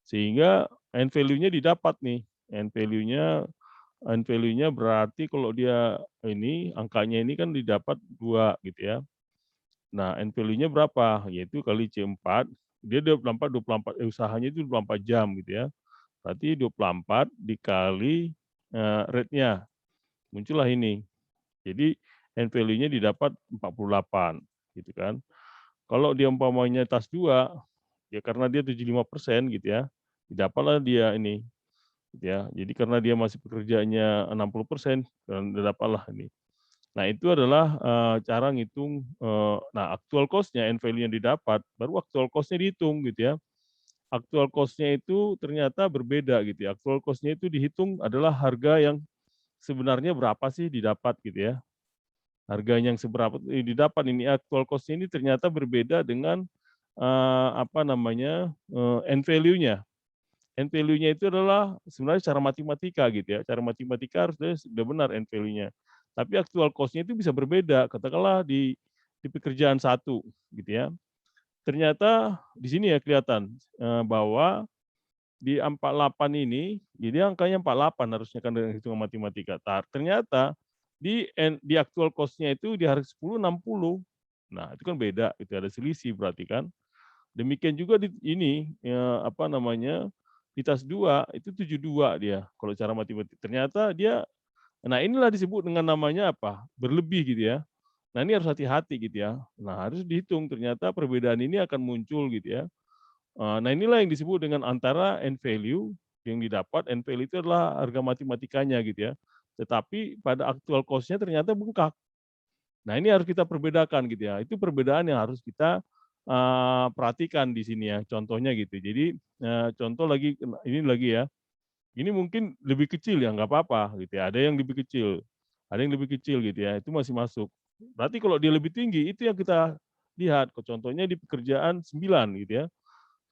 Sehingga end value-nya didapat nih, end value-nya berarti kalau dia ini, angkanya ini kan didapat 2 gitu ya. Nah, end value-nya berapa? Yaitu kali C4, dia 24, usahanya itu 24 jam gitu ya. Berarti 24 dikali, rate-nya, muncullah ini. Jadi end value-nya didapat 48 gitu kan. Kalau dia umpamanya tas 2, ya karena dia 75% gitu ya, didapatlah dia ini, gitu ya. Jadi karena dia masih pekerjaannya 60%, dan dapatlah ini. Nah, itu adalah, cara ngitung, nah actual cost-nya, end value yang didapat, baru actual cost-nya dihitung gitu ya. Actual cost-nya itu ternyata berbeda gitu ya. Actual cost-nya itu dihitung adalah harga yang sebenarnya berapa sih didapat gitu ya. Harganya yang seberapa didapat ini actual cost-nya ini ternyata berbeda dengan, apa namanya, end value-nya. End value-nya itu adalah sebenarnya cara matematika gitu ya. Cara matematika harusnya sudah benar end value-nya. Tapi actual cost-nya itu bisa berbeda. Katakanlah di pekerjaan satu gitu ya. Ternyata di sini ya kelihatan, bahwa di 48 ini, jadi angkanya 48 harusnya kan dengan hitungan matematika. Ternyata di actual cost-nya itu di hari 10 60. Nah, itu kan beda, itu ada selisih berarti kan. Demikian juga di ini, apa namanya, di tas 2 itu 72 dia kalau cara matematik. Ternyata dia, nah inilah disebut dengan namanya apa, berlebih gitu ya. Nah, ini harus hati-hati gitu ya. Nah, harus dihitung ternyata perbedaan ini akan muncul gitu ya. Nah, inilah yang disebut dengan antara end value yang didapat, end value itu adalah harga matematikanya gitu ya. Tetapi pada actual cost-nya ternyata bengkak. Nah, ini harus kita perbedakan gitu ya. Itu perbedaan yang harus kita, perhatikan di sini ya, contohnya gitu. Jadi, contoh lagi, ini lagi ya, ini mungkin lebih kecil ya, nggak apa-apa gitu ya, ada yang lebih kecil, gitu ya, itu masih masuk. Berarti kalau dia lebih tinggi, itu yang kita lihat, contohnya di pekerjaan 9 gitu ya.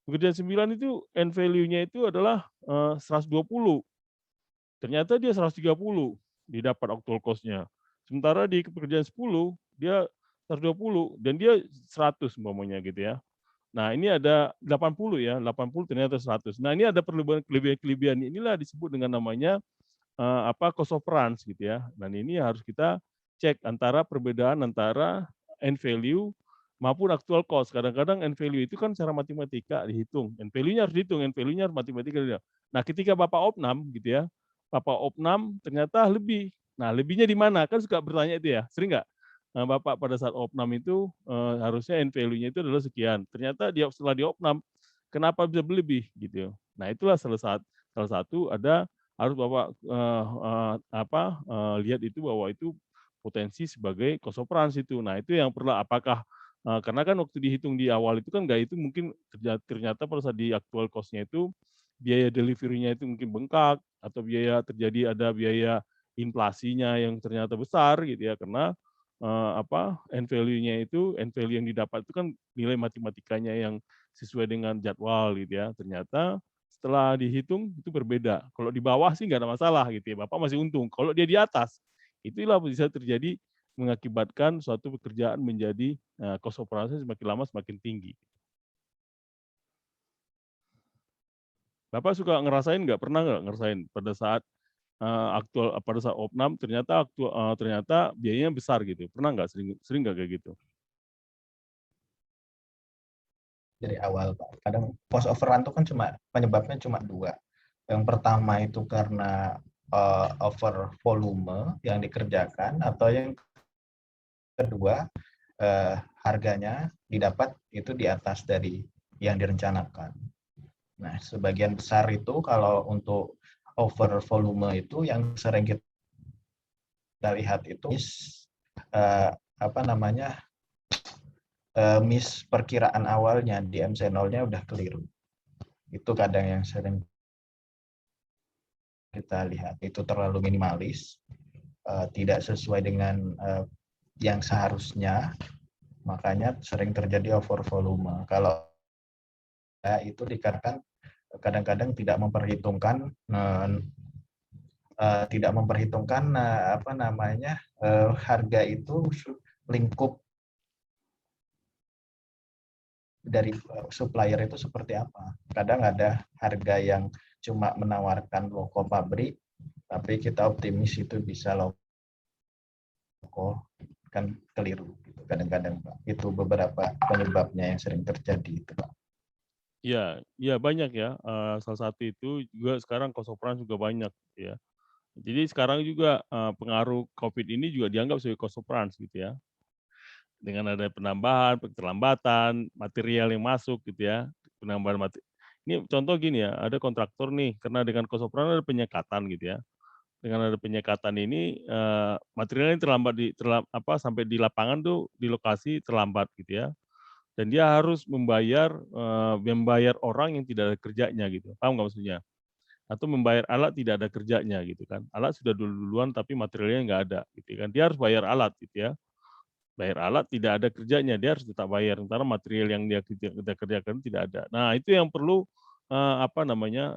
Pekerjaan 9 itu end value-nya itu adalah, 120, ternyata dia 130 didapat actual cost-nya. Sementara di pekerjaan 10 dia 120 dan dia 100 umpamanya gitu ya. Nah, ini ada 80 ya, 80 ternyata 100. Nah, ini ada kelebihan-kelebihan inilah disebut dengan namanya, cost of runs gitu ya. Dan ini harus kita cek antara perbedaan antara end value maupun actual cost. Kadang-kadang end value itu kan secara matematika dihitung, end value-nya harus dihitung, end value-nya harus matematika. Nah, ketika Bapak opnam gitu ya, Bapak opnam ternyata lebih. Nah, lebihnya di mana? Kan suka bertanya itu ya, sering nggak? Bapak pada saat opnam itu, harusnya end value-nya itu adalah sekian. Ternyata dia setelah diopnam, kenapa bisa berlebih gitu. Nah, itulah salah satu ada harus Bapak, lihat itu bahwa itu potensi sebagai cost of runs itu. Nah, itu yang perlu apakah, karena kan waktu dihitung di awal itu kan nggak itu mungkin ternyata pada saat di actual cost-nya itu biaya delivery-nya itu mungkin bengkak atau ada biaya inflasinya yang ternyata besar gitu ya karena, end value yang didapat itu kan nilai matematikanya yang sesuai dengan jadwal gitu ya. Ternyata setelah dihitung itu berbeda. Kalau di bawah sih nggak ada masalah gitu ya, Bapak masih untung. Kalau dia di atas, itulah bisa terjadi mengakibatkan suatu pekerjaan menjadi, cost of operation semakin lama semakin tinggi. Bapak suka ngerasain nggak? Pernah nggak ngerasain pada saat aktual pada saat opnam ternyata biayanya besar gitu. Pernah nggak sering nggak kayak gitu? Dari awal, Pak. Kadang cost overrun itu kan penyebabnya cuma dua. Yang pertama itu karena over volume yang dikerjakan, atau yang kedua harganya didapat itu di atas dari yang direncanakan. Nah, sebagian besar itu kalau untuk over volume itu yang sering kita lihat itu miss perkiraan awalnya di MC0-nya udah keliru. Itu kadang yang sering kita lihat, itu terlalu minimalis, tidak sesuai dengan yang seharusnya, makanya sering terjadi over volume. Kalau itu dikarenakan kadang-kadang tidak memperhitungkan harga itu lingkup dari supplier itu seperti apa. Kadang ada harga yang cuma menawarkan loko pabrik, tapi kita optimis itu bisa loko, kan keliru. Kadang-kadang, Pak. Itu beberapa penyebabnya yang sering terjadi itu, Pak. Iya, iya banyak ya. Salah satu itu juga sekarang cost overrun juga banyak ya. Jadi sekarang juga pengaruh COVID ini juga dianggap sebagai cost overrun gitu ya. Dengan ada penambahan, keterlambatan, material yang masuk gitu ya, penambahan ini contoh gini ya, ada kontraktor nih, karena dengan cost overrun ada penyekatan gitu ya. Dengan ada penyekatan ini, materialnya sampai di lapangan tuh, di lokasi terlambat gitu ya. Dan dia harus membayar orang yang tidak ada kerjanya gitu, paham nggak maksudnya? Atau membayar alat tidak ada kerjanya gitu kan. Alat sudah duluan tapi materialnya nggak ada gitu kan. Dia harus bayar alat gitu ya. Bayar alat tidak ada kerjanya, dia harus tetap bayar, sementara material yang dia kerjakan tidak ada. Nah, itu yang perlu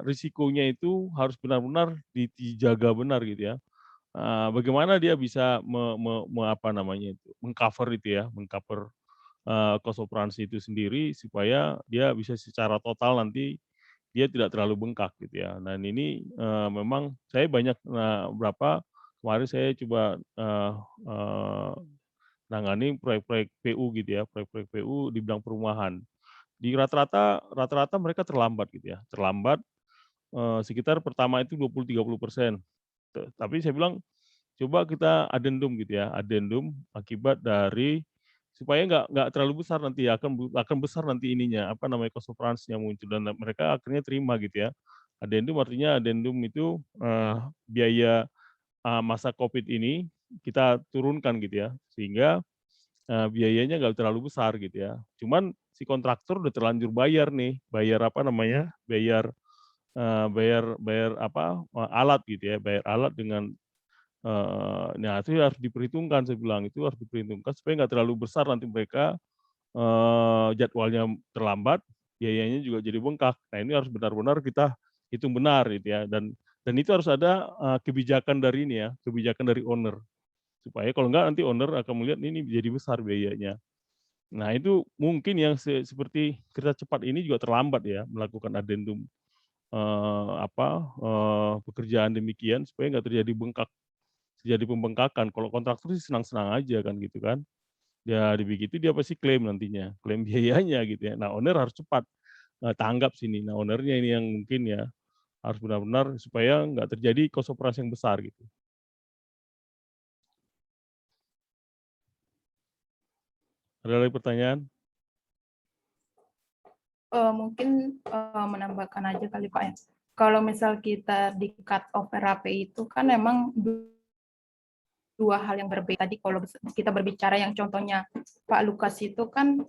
risikonya itu harus benar-benar dijaga benar gitu ya. Bagaimana dia bisa meng-cover itu ya, meng-cover cost operansi itu sendiri supaya dia bisa secara total nanti dia tidak terlalu bengkak gitu ya. Dan ini memang saya banyak kemarin saya coba nangani proyek-proyek PU gitu ya, proyek-proyek PU di bidang perumahan. Di rata-rata mereka terlambat gitu ya, terlambat sekitar pertama itu 20-30%. Tapi saya bilang coba kita addendum gitu ya, addendum akibat dari supaya nggak terlalu besar nanti ya, akan besar nanti ininya, cost of runs yang muncul dan mereka akhirnya terima gitu ya. Addendum artinya addendum itu biaya masa COVID ini kita turunkan gitu ya, sehingga biayanya nggak terlalu besar gitu ya. Cuman si kontraktor udah terlanjur bayar nih, bayar alat gitu ya, bayar alat dengan nah itu harus diperhitungkan saya bilang, itu harus diperhitungkan supaya nggak terlalu besar nanti mereka jadwalnya terlambat, biayanya juga jadi bengkak. Nah ini harus benar-benar kita hitung benar gitu ya, dan itu harus ada kebijakan dari ini ya, kebijakan dari owner. Supaya kalau enggak nanti owner akan melihat ini jadi besar biayanya. Nah itu mungkin yang seperti kereta cepat ini juga terlambat ya melakukan addendum pekerjaan demikian supaya nggak terjadi pembengkakan. Kalau kontraktor sih senang-senang aja kan gitu kan. Ya begitu dia pasti klaim nantinya, klaim biayanya gitu ya. Nah owner harus cepat tanggap sini. Nah ownernya ini yang mungkin ya harus benar-benar supaya nggak terjadi cost operasi yang besar gitu. Ada lagi pertanyaan? Mungkin menambahkan aja kali Pak ya. Kalau misal kita di cut off RAP itu kan memang dua hal yang berbeda. Tadi kalau kita berbicara yang contohnya Pak Lukas itu kan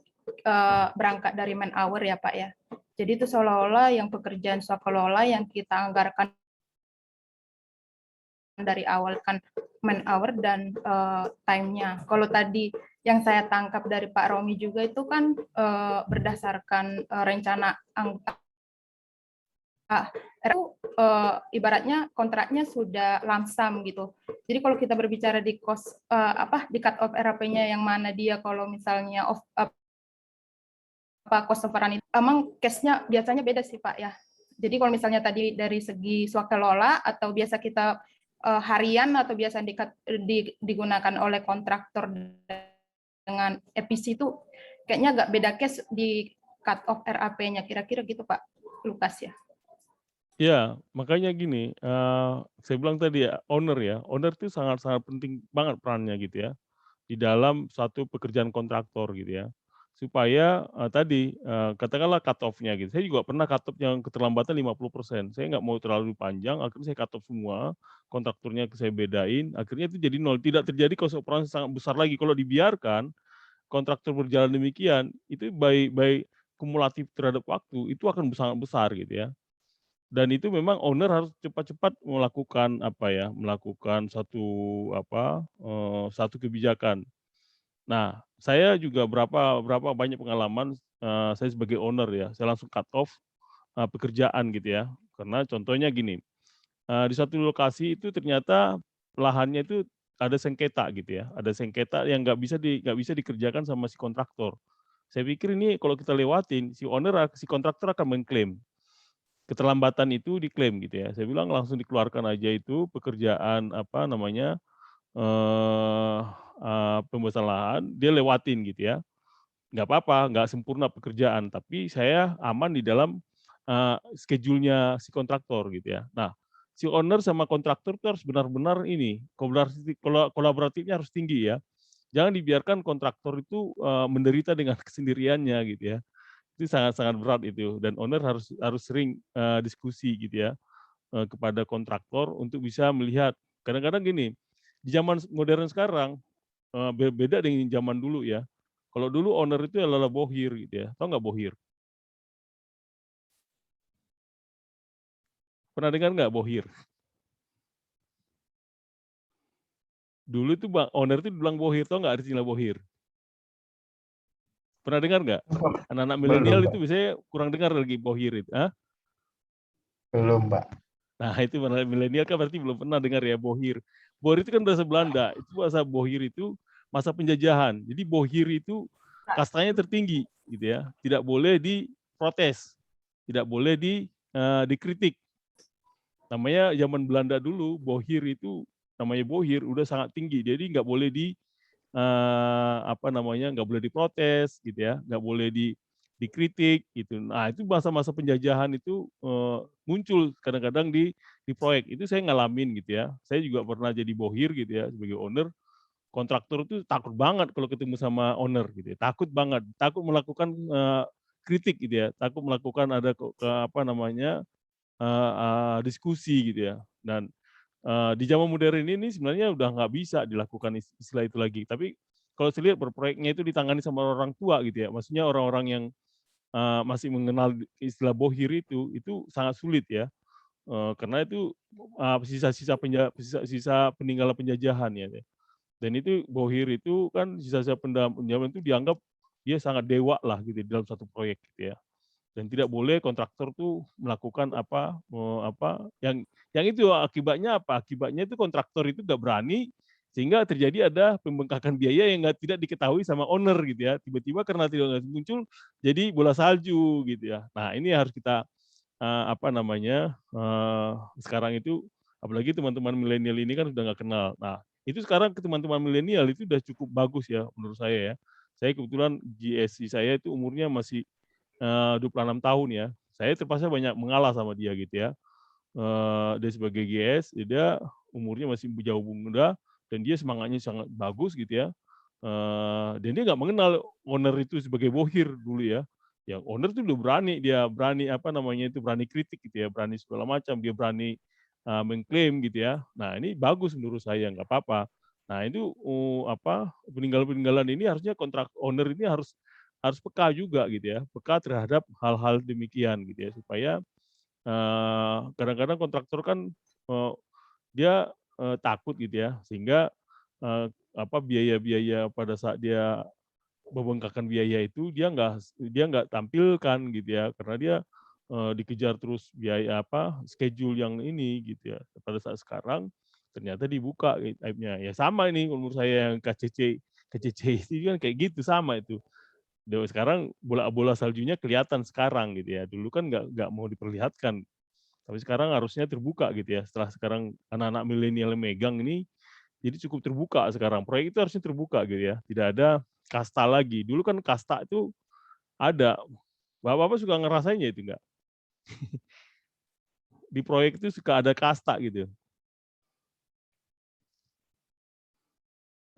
berangkat dari man hour ya Pak ya. Jadi itu seolah-olah yang pekerjaan swakelola yang kita anggarkan dari awal kan man hour dan time-nya. Kalau tadi yang saya tangkap dari Pak Romi juga itu kan berdasarkan rencana angka ibaratnya kontraknya sudah lamsam gitu. Jadi kalau kita berbicara di cost di cut off RAP-nya yang mana dia kalau misalnya cost overrun itu emang case-nya biasanya beda sih Pak ya. Jadi kalau misalnya tadi dari segi swakelola atau biasa kita harian atau biasa digunakan oleh kontraktor dengan EPC itu kayaknya agak beda case di cut off RAP-nya, kira-kira gitu Pak Lukas ya. Ya, makanya gini, saya bilang tadi ya, owner itu sangat-sangat penting banget perannya gitu ya, di dalam suatu pekerjaan kontraktor gitu ya. Supaya tadi, katakanlah cut off-nya gitu, saya juga pernah cut off yang keterlambatan 50%, saya nggak mau terlalu panjang, akhirnya saya cut off semua, kontraktornya saya bedain, akhirnya itu jadi nol, tidak terjadi cost operasi sangat besar lagi. Kalau dibiarkan, kontraktor berjalan demikian, itu by kumulatif terhadap waktu, itu akan sangat besar gitu ya. Dan itu memang owner harus cepat-cepat melakukan melakukan satu kebijakan. Nah, saya juga berapa banyak pengalaman, saya sebagai owner ya, saya langsung cut off, pekerjaan gitu ya. Karena contohnya gini, di satu lokasi itu ternyata lahannya itu ada sengketa gitu ya, ada sengketa yang nggak bisa dikerjakan sama si kontraktor. Saya pikir ini kalau kita lewatin, si kontraktor akan mengklaim. Keterlambatan itu diklaim gitu ya. Saya bilang langsung dikeluarkan aja itu pekerjaan pembebasan lahan, dia lewatin gitu ya. Nggak apa-apa, nggak sempurna pekerjaan, tapi saya aman di dalam schedule-nya si kontraktor gitu ya. Nah, si owner sama kontraktor itu harus benar-benar kolaboratifnya harus tinggi ya. Jangan dibiarkan kontraktor itu menderita dengan kesendiriannya gitu ya. Itu sangat-sangat berat itu, dan owner harus sering diskusi gitu ya kepada kontraktor untuk bisa melihat. Kadang-kadang gini, di zaman modern sekarang beda dengan zaman dulu ya. Kalau dulu owner itu adalah bohir gitu ya. Tahu nggak bohir? Pernah dengar nggak bohir? Dulu itu owner itu dibilang bohir, tahu nggak artinya bohir? Pernah dengar nggak? Anak-anak milenial Belum, itu biasanya kurang dengar lagi bohir itu. Hah? belum, Pak. Nah, itu anak milenial kan berarti belum pernah dengar ya bohir. Bohir itu kan bahasa Belanda. Itu bahasa bohir itu masa penjajahan. Jadi bohir itu kastanya tertinggi gitu ya. Tidak boleh diprotes. Tidak boleh dikritik. Namanya zaman Belanda dulu bohir itu namanya bohir udah sangat tinggi. Jadi nggak boleh nggak boleh diprotes gitu ya, nggak boleh dikritik gitu. Nah, itu masa-masa penjajahan itu muncul kadang-kadang di proyek. Itu saya ngalamin gitu ya. Saya juga pernah jadi bohir gitu ya sebagai owner. Kontraktor itu takut banget kalau ketemu sama owner gitu ya. Takut banget, takut melakukan kritik gitu ya, takut melakukan ada diskusi gitu ya. Dan di zaman modern ini sebenarnya udah nggak bisa dilakukan istilah itu lagi. Tapi kalau saya lihat berproyeknya itu ditangani sama orang tua gitu ya, maksudnya orang-orang yang masih mengenal istilah bohir itu sangat sulit ya, karena itu sisa-sisa peninggalan penjajahan ya. Dan itu bohir itu kan sisa-sisa penjajahan itu dianggap dia sangat dewa lah gitu dalam satu proyek gitu ya. Dan tidak boleh kontraktor tuh melakukan yang itu akibatnya apa? Akibatnya itu kontraktor itu nggak berani sehingga terjadi ada pembengkakan biaya yang tidak diketahui sama owner gitu ya. Tiba-tiba karena tidak muncul jadi bola salju gitu ya. Nah, ini harus kita sekarang itu apalagi teman-teman milenial ini kan sudah nggak kenal. Nah, itu sekarang ke teman-teman milenial itu sudah cukup bagus ya menurut saya ya. Saya kebetulan GSC saya itu umurnya masih 26 tahun ya. Saya terpaksa banyak mengalah sama dia gitu ya. Dia sebagai GS, dia umurnya masih jauh muda dan dia semangatnya sangat bagus gitu ya. Dan dia nggak mengenal owner itu sebagai bohir dulu ya. Yang owner itu udah berani, dia berani berani kritik gitu ya, berani segala macam, dia berani mengklaim gitu ya. Nah, ini bagus menurut saya, nggak apa-apa. Nah, itu peninggalan-peninggalan ini harusnya kontrak owner ini harus peka juga gitu ya, peka terhadap hal-hal demikian gitu ya, supaya kadang-kadang kontraktor kan dia takut gitu ya, sehingga biaya-biaya pada saat dia membengkakkan biaya itu dia nggak tampilkan gitu ya, karena dia dikejar terus biaya schedule yang ini gitu ya. Pada saat sekarang ternyata dibuka aibnya. Ya sama ini menurut saya yang KCC itu kan kayak gitu sama itu. Sekarang bola saljunya kelihatan sekarang gitu ya. Dulu kan nggak mau diperlihatkan Tapi sekarang harusnya terbuka gitu ya. Setelah sekarang anak-anak milenial yang megang ini, jadi cukup terbuka sekarang. Proyek itu harusnya terbuka gitu ya. Tidak ada kasta lagi. Dulu kan kasta itu ada. Bapak-bapak suka ngerasainnya itu enggak? Di proyek itu suka ada kasta gitu.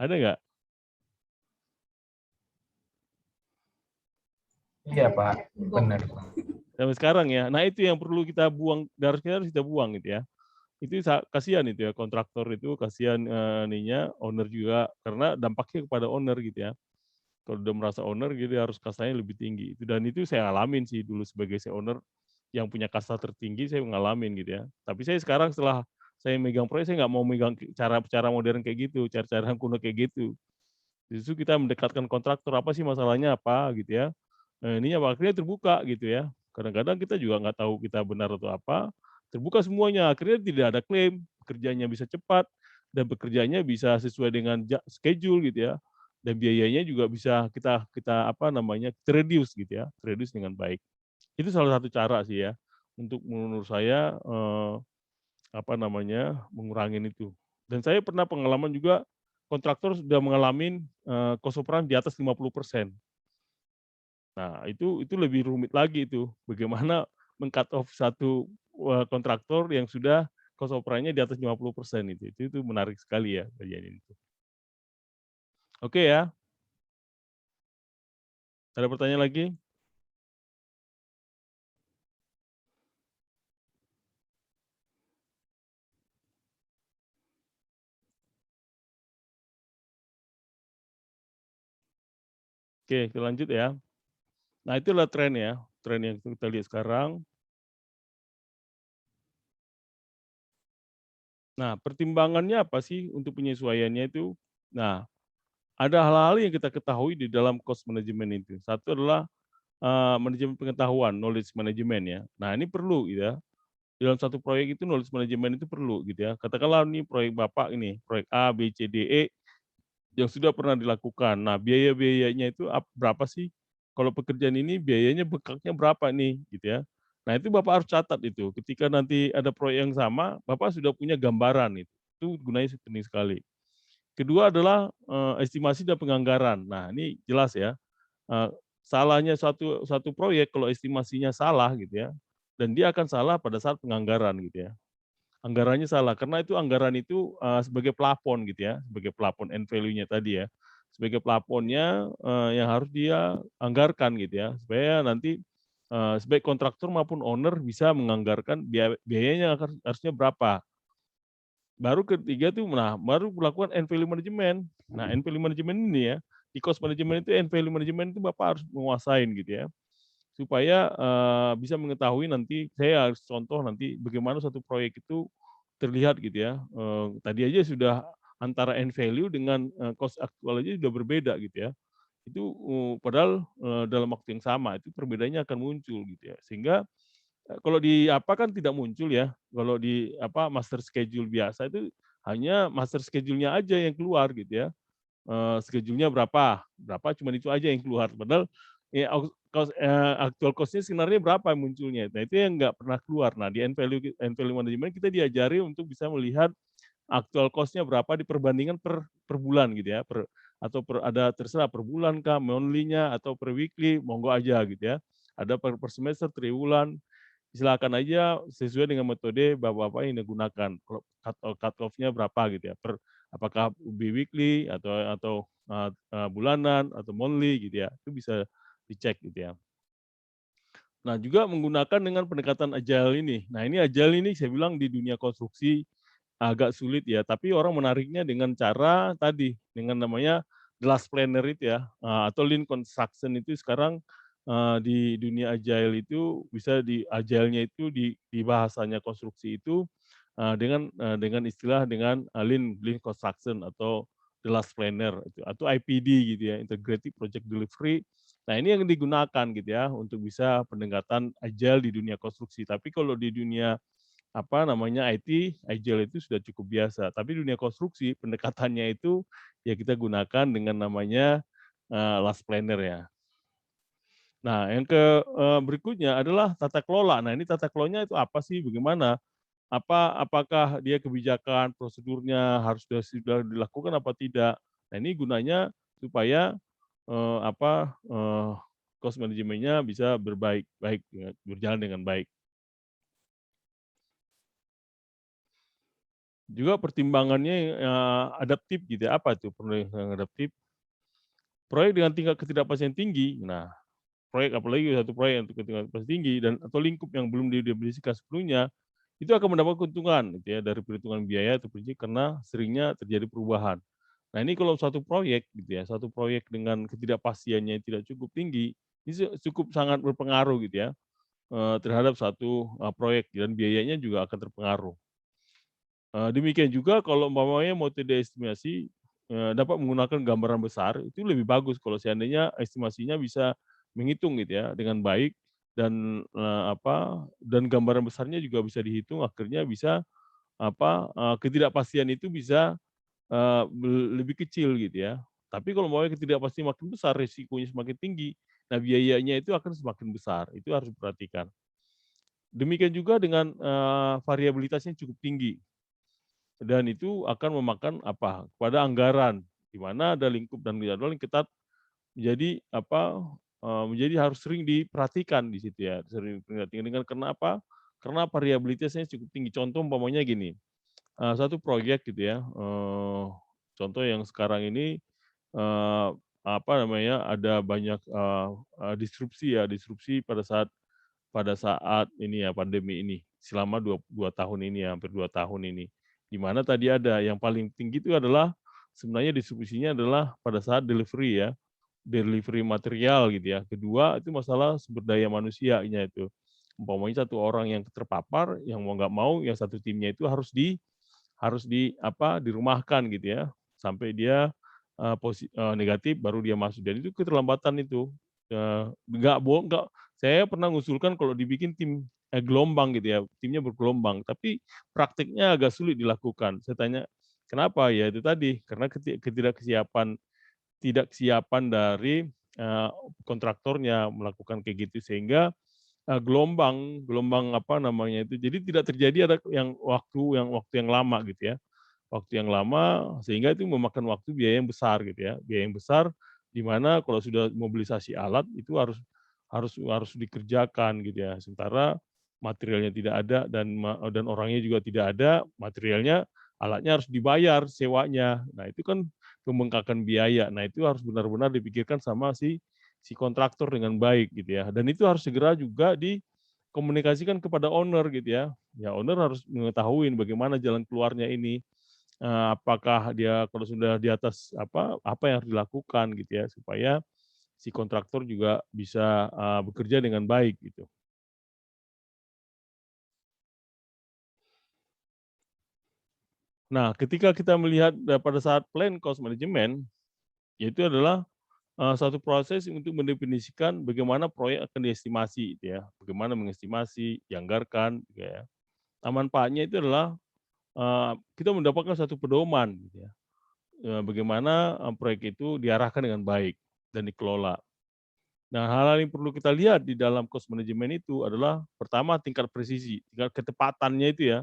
Ada nggak? Iya Pak, benar. Sampai sekarang ya. Nah itu yang perlu kita buang, harusnya harus kita buang gitu ya. Itu kasihan itu ya, kontraktor itu kasihan ininya, owner juga, karena dampaknya kepada owner gitu ya. Kalau udah merasa owner gitu harus kastanya lebih tinggi. Dan itu saya ngalamin sih dulu sebagai saya owner yang punya kasta tertinggi, saya ngalamin gitu ya. Tapi saya sekarang setelah saya megang proyek, saya nggak mau megang cara modern kayak gitu, cara-cara kuno kayak gitu. Justru kita mendekatkan kontraktor, apa sih masalahnya apa gitu ya. Ininya akhirnya terbuka gitu ya. Kadang-kadang kita juga nggak tahu kita benar atau apa, terbuka semuanya, akhirnya tidak ada klaim, kerjanya bisa cepat, dan bekerjanya bisa sesuai dengan schedule gitu ya, dan biayanya juga bisa kita kita apa namanya, reduce gitu ya, reduce dengan baik. Itu salah satu cara sih ya, untuk menurut saya, apa namanya, mengurangin itu. Dan saya pernah pengalaman juga, kontraktor sudah mengalami cost of run di atas 50%. Nah, itu lebih rumit lagi itu, bagaimana meng-cut off satu kontraktor yang sudah cost of run-nya di atas 50% itu menarik sekali ya kejadian itu. Oke ya, ada pertanyaan lagi? Oke, kita lanjut ya. Nah, itulah tren ya, tren yang kita lihat sekarang. Nah, pertimbangannya apa sih untuk penyesuaiannya itu? Nah, ada hal-hal yang kita ketahui di dalam cost management itu. Satu adalah manajemen pengetahuan, knowledge management ya. Nah, ini perlu gitu ya. Dalam satu proyek itu knowledge management itu perlu gitu ya. Katakanlah nih proyek Bapak ini, proyek A, B, C, D, E yang sudah pernah dilakukan. Nah, biaya-biayanya itu berapa sih? Kalau pekerjaan ini biayanya bengkaknya berapa nih gitu ya. Nah, itu Bapak harus catat itu. Ketika nanti ada proyek yang sama, Bapak sudah punya gambaran itu. Itu gunanya penting sekali. Kedua adalah estimasi dan penganggaran. Nah, ini jelas ya. eh, Salahnya satu proyek kalau estimasinya salah gitu ya, dan dia akan salah pada saat penganggaran gitu ya. Anggarannya salah karena itu anggaran itu sebagai plafon gitu ya, sebagai plafon end value-nya tadi ya. Sebagai plafonnya yang harus dia anggarkan gitu ya, supaya nanti baik kontraktor maupun owner bisa menganggarkan biayanya harusnya berapa. Baru ketiga tuh, nah baru melakukan end value management. Nah, end value management ini ya, di cost management itu end value management itu Bapak harus menguasain gitu ya. Supaya bisa mengetahui nanti, saya harus contoh nanti bagaimana satu proyek itu terlihat gitu ya. Tadi aja sudah antara end value dengan cost aktual aja sudah berbeda gitu ya. Itu padahal dalam waktu yang sama itu perbedaannya akan muncul gitu ya. Sehingga kalau di apa kan tidak muncul ya. Kalau di apa master schedule biasa itu hanya master schedule-nya aja yang keluar gitu ya. Schedule-nya berapa, cuma itu aja yang keluar. Padahal ya actual cost-nya sebenarnya berapa munculnya. Nah, itu yang nggak pernah keluar. Nah, di end value management kita diajari untuk bisa melihat actual cost-nya berapa diperbandingkan per bulan gitu ya, ada terserah per bulan kah, monthly-nya atau per weekly, monggo aja gitu ya. Ada per semester, triwulan, silakan aja sesuai dengan metode Bapak-bapak yang digunakan. Kalau cut off-nya berapa gitu ya, apakah weekly atau bulanan atau monthly gitu ya. Itu bisa dicek gitu ya. Nah, juga menggunakan dengan pendekatan agile ini. Nah, ini agile ini saya bilang di dunia konstruksi agak sulit ya, tapi orang menariknya dengan cara tadi, dengan namanya glass planner itu ya, atau lean construction itu sekarang di dunia agile itu bisa di agile-nya itu di bahasanya konstruksi itu dengan istilah dengan lean construction atau glass planner itu atau IPD gitu ya, integrated project delivery. Nah, ini yang digunakan gitu ya untuk bisa pendekatan agile di dunia konstruksi. Tapi kalau di dunia apa namanya IT, agile itu sudah cukup biasa. Tapi dunia konstruksi pendekatannya itu ya kita gunakan dengan namanya last planner ya. Nah, yang berikutnya adalah tata kelola. Nah, ini tata kelolanya itu apa sih? Bagaimana? Apakah dia kebijakan, prosedurnya harus sudah dilakukan apa tidak? Nah, ini gunanya supaya cost manajemennya bisa baik, berjalan dengan baik. Juga pertimbangannya adaptif gitu ya. Apa itu proyek yang adaptif? Proyek dengan tingkat ketidakpastian tinggi. Nah, proyek apalagi satu proyek untuk ketidakpastian tinggi dan atau lingkup yang belum didefinisikan sebelumnya, itu akan mendapat keuntungan gitu ya dari perhitungan biaya atau prinsip karena seringnya terjadi perubahan. Nah, ini kalau satu proyek gitu ya, satu proyek dengan ketidakpastiannya yang tidak cukup tinggi, ini cukup sangat berpengaruh gitu ya terhadap satu proyek dan biayanya juga akan terpengaruh. Demikian juga kalau umpamanya mau estimasi dapat menggunakan gambaran besar, itu lebih bagus kalau seandainya estimasinya bisa menghitung gitu ya dengan baik dan dan gambaran besarnya juga bisa dihitung akhirnya bisa ketidakpastian itu bisa lebih kecil gitu ya. Tapi kalau mau ketidakpastian makin besar, risikonya semakin tinggi, nah biayanya itu akan semakin besar, itu harus diperhatikan. Demikian juga dengan variabilitasnya cukup tinggi dan itu akan memakan kepada anggaran, di mana ada lingkup dan jadwal yang ketat menjadi menjadi harus sering diperhatikan di situ ya, sering diperhatikan dengan kenapa? Karena variabilitasnya cukup tinggi. Contoh umpamanya gini, satu proyek gitu ya, contoh yang sekarang ini, ada banyak, disrupsi pada saat ini ya, pandemi ini, selama dua tahun ini ya, hampir 2 tahun ini. Di mana tadi ada yang paling tinggi itu adalah sebenarnya distribusinya adalah pada saat delivery ya, delivery material gitu ya. Kedua itu masalah sumber daya manusianya itu. Umpamanya satu orang yang terpapar, yang mau nggak mau, yang satu timnya itu dirumahkan gitu ya, sampai dia negatif baru dia masuk dan itu keterlambatan itu. Nggak saya pernah mengusulkan kalau dibikin tim gelombang gitu ya, timnya bergelombang, tapi praktiknya agak sulit dilakukan. Saya tanya, "Kenapa?" Ya itu tadi, karena tidak kesiapan dari kontraktornya melakukan kayak gitu sehingga gelombang gelombang itu, jadi tidak terjadi ada waktu yang lama gitu ya. Waktu yang lama sehingga itu memakan waktu biaya yang besar gitu ya. Biaya yang besar di mana kalau sudah mobilisasi alat itu harus dikerjakan gitu ya. Sementara materialnya tidak ada dan orangnya juga tidak ada, materialnya, alatnya harus dibayar sewanya. Nah, itu kan membengkakkan biaya. Nah, itu harus benar-benar dipikirkan sama si kontraktor dengan baik gitu ya. Dan itu harus segera juga dikomunikasikan kepada owner gitu ya. Ya owner harus mengetahui bagaimana jalan keluarnya ini. Apakah dia kalau sudah di atas apa yang harus dilakukan gitu ya supaya si kontraktor juga bisa bekerja dengan baik gitu. Nah, ketika kita melihat pada saat plan cost management, yaitu adalah satu proses untuk mendefinisikan bagaimana proyek akan diestimasi gitu ya, bagaimana mengestimasi, dianggarkan gitu ya. Nah, manfaatnya itu adalah kita mendapatkan satu pedoman gitu ya, bagaimana proyek itu diarahkan dengan baik dan dikelola. Nah, hal-hal yang perlu kita lihat di dalam cost management itu adalah pertama tingkat presisi, tingkat ketepatannya itu ya.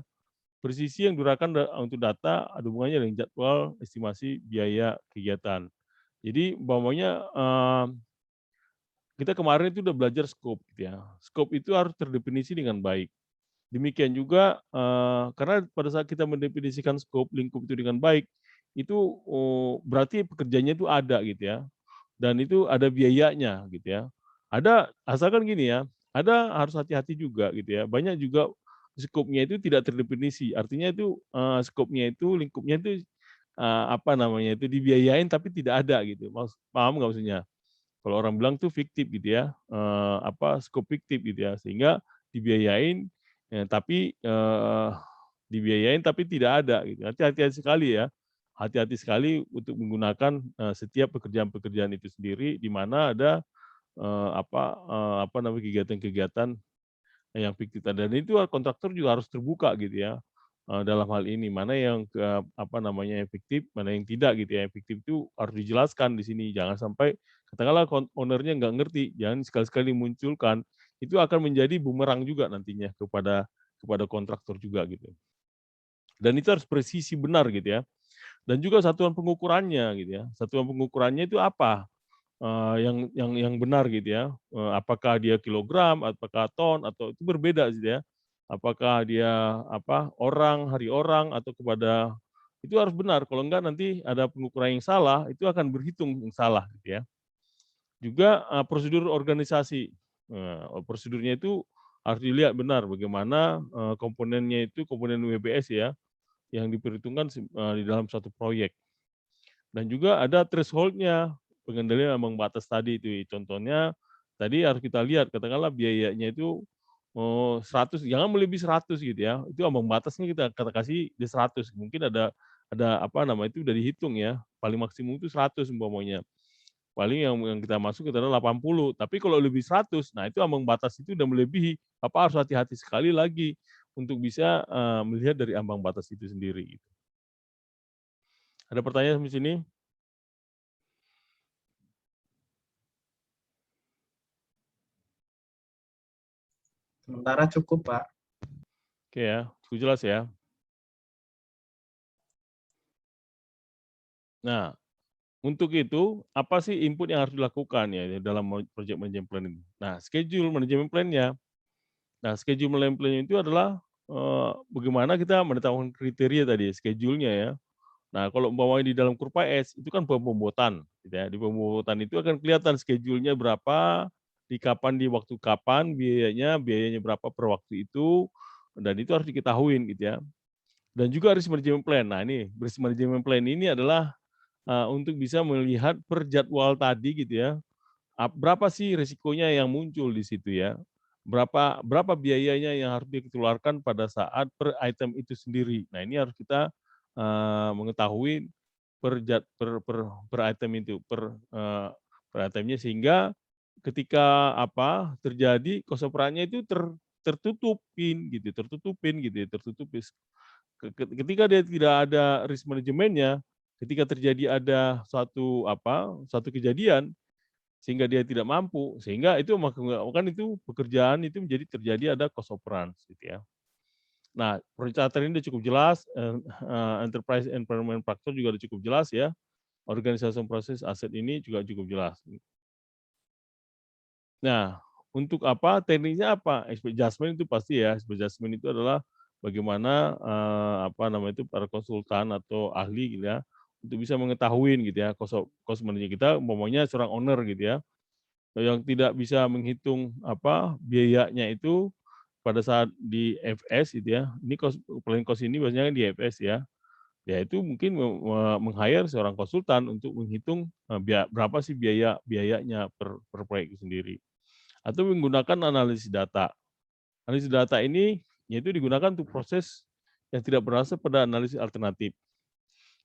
Presisi yang digunakan untuk data ada hubungannya dengan jadwal estimasi biaya kegiatan. Jadi umpamanya kita kemarin itu udah belajar scope gitu ya. Scope itu harus terdefinisi dengan baik. Demikian juga karena pada saat kita mendefinisikan scope lingkup itu dengan baik, itu berarti pekerjaannya itu ada gitu ya. Dan itu ada biayanya gitu ya. Ada asalkan gini ya, ada harus hati-hati juga gitu ya. Banyak juga skopnya itu tidak terdefinisi. Artinya itu skopnya itu lingkupnya itu itu dibiayain tapi tidak ada gitu. Paham nggak maksudnya? Kalau orang bilang tuh fiktif gitu ya, skop fiktif gitu ya. Sehingga dibiayain tapi dibiayain tapi tidak ada gitu. Hati-hati sekali ya. Hati-hati sekali untuk menggunakan setiap pekerjaan-pekerjaan itu sendiri di mana ada kegiatan-kegiatan yang fiktif dan itu kontraktor juga harus terbuka gitu ya. dalam hal ini, mana yang efektif, mana yang tidak gitu ya. Efektif itu harus dijelaskan di sini, jangan sampai katakanlah owner-nya nggak ngerti, jangan sekali-sekali munculkan, itu akan menjadi bumerang juga nantinya kepada kontraktor juga gitu. Dan itu harus presisi benar gitu ya. Dan juga satuan pengukurannya gitu ya. Satuan pengukurannya itu apa? Yang benar gitu ya. Apakah dia kilogram, apakah ton, atau itu berbeda gitu ya. Apakah dia orang, hari orang, atau kepada itu harus benar. Kalau enggak nanti ada pengukuran yang salah, itu akan berhitung yang salah gitu ya. Juga prosedur organisasi. Prosedurnya itu harus dilihat benar bagaimana komponennya itu komponen WBS ya yang diperhitungkan di dalam suatu proyek. Dan juga ada threshold-nya, pengendalian ambang batas tadi itu. Contohnya tadi harus kita lihat katakanlah biayanya itu 100, jangan melebihi 100 gitu ya. Itu ambang batasnya kita kasih di 100. Mungkin ada itu udah dihitung ya. Paling maksimum itu 100 umpamanya. Paling yang kita masuk itu adalah 80. Tapi kalau lebih 100, nah itu ambang batas itu udah melebihi. Harus hati-hati sekali lagi untuk bisa melihat dari ambang batas itu sendiri gitu. Ada pertanyaan sampai sini? Sementara cukup, Pak. Oke ya, cukup jelas ya. Nah, untuk itu, apa sih input yang harus dilakukan ya dalam project management plan ini? Nah, schedule management plan-nya. Nah, schedule management plan itu adalah bagaimana kita menetapkan kriteria tadi, schedule-nya ya. Nah, kalau umpamanya di dalam kurva S, itu kan pembobotan. Gitu ya. Di pembobotan itu akan kelihatan schedule-nya berapa, di waktu kapan, biayanya berapa per waktu itu, dan itu harus diketahui gitu ya. Dan juga risk management plan. Nah, ini risk management plan ini adalah untuk bisa melihat per jadwal tadi gitu ya, berapa sih risikonya yang muncul di situ ya, berapa biayanya yang harus dikeluarkan pada saat per item itu sendiri. Nah, ini harus kita mengetahui per item itu, per itemnya, sehingga ketika terjadi cost operannya itu tertutupin gitu ya, ketika dia tidak ada risk manajemennya, ketika terjadi ada suatu kejadian sehingga dia tidak mampu, sehingga itu maka itu pekerjaan itu menjadi terjadi ada cost operance gitu ya. Nah, perencanaan ini sudah cukup jelas, enterprise environment factor juga sudah cukup jelas ya. Organisasi proses aset ini juga cukup jelas. Nah, untuk tekniknya apa? Expert judgment itu pasti ya. Expert judgment itu adalah bagaimana para konsultan atau ahli gitu ya untuk bisa mengetahui gitu ya cost management kita, umpamanya seorang owner gitu ya yang tidak bisa menghitung biayanya itu pada saat di FS gitu ya. Ini planning cost ini biasanya di FS ya. Ya itu mungkin meng-hire seorang konsultan untuk menghitung berapa sih biayanya per proyek itu sendiri. Atau menggunakan analisis data. Analisis data ini yaitu digunakan untuk proses yang tidak berasal pada analisis alternatif.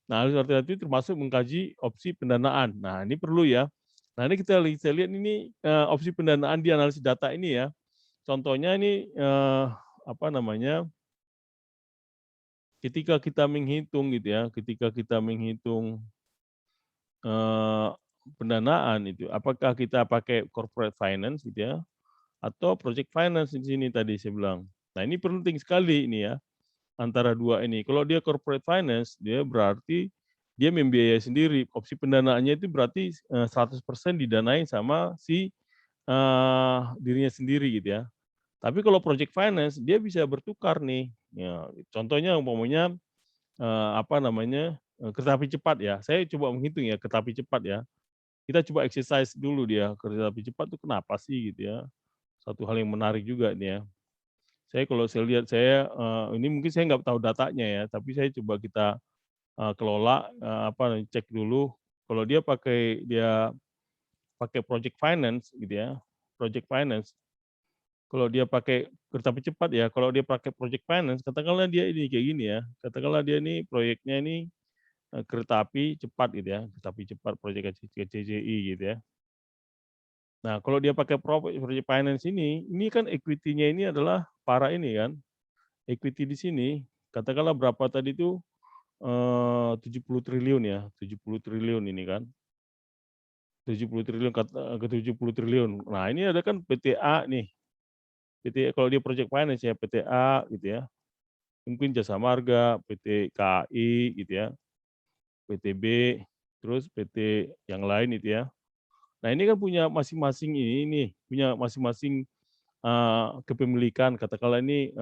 Nah, analisis alternatif termasuk mengkaji opsi pendanaan. Nah, ini perlu ya. Nah, ini kita lihat ini opsi pendanaan di analisis data ini ya. Contohnya ini ketika kita menghitung gitu ya, ketika kita menghitung pendanaan itu, apakah kita pakai corporate finance gitu ya, atau project finance di sini tadi saya bilang. Nah, ini penting sekali ini ya, antara dua ini. Kalau dia corporate finance, dia berarti dia membiayai sendiri. Opsi pendanaannya itu berarti 100% didanai sama si dirinya sendiri gitu ya. Tapi kalau project finance, dia bisa bertukar nih. Ya, contohnya umpamanya kereta api cepat ya. Saya coba menghitung ya kereta api cepat ya. Kita coba exercise dulu dia kereta api cepat itu kenapa sih gitu ya. Satu hal yang menarik juga nih ya. Kalau saya lihat ini mungkin saya nggak tahu datanya ya, tapi saya coba kita kelola cek dulu kalau dia pakai project finance gitu ya. Project finance. Kalau dia pakai kereta api cepat ya, kalau dia pakai project finance, katakanlah dia ini kayak gini ya. Katakanlah dia ini proyeknya ini kereta api cepat gitu ya, kereta api cepat proyek CCI gitu ya. Nah, kalau dia pakai project finance ini kan equity-nya ini adalah para ini kan, equity di sini katakanlah berapa tadi itu 70 triliun ya, 70 triliun ini kan. 70 triliun ke 70 triliun. Nah, ini ada kan PTA nih. PT kalau dia project finance ya PTA gitu ya. Mungkin Jasa Marga, PT KAI gitu ya. PTB, terus PT yang lain itu ya. Nah, ini kan punya masing-masing ini nih, punya masing-masing kepemilikan. Katakanlah ini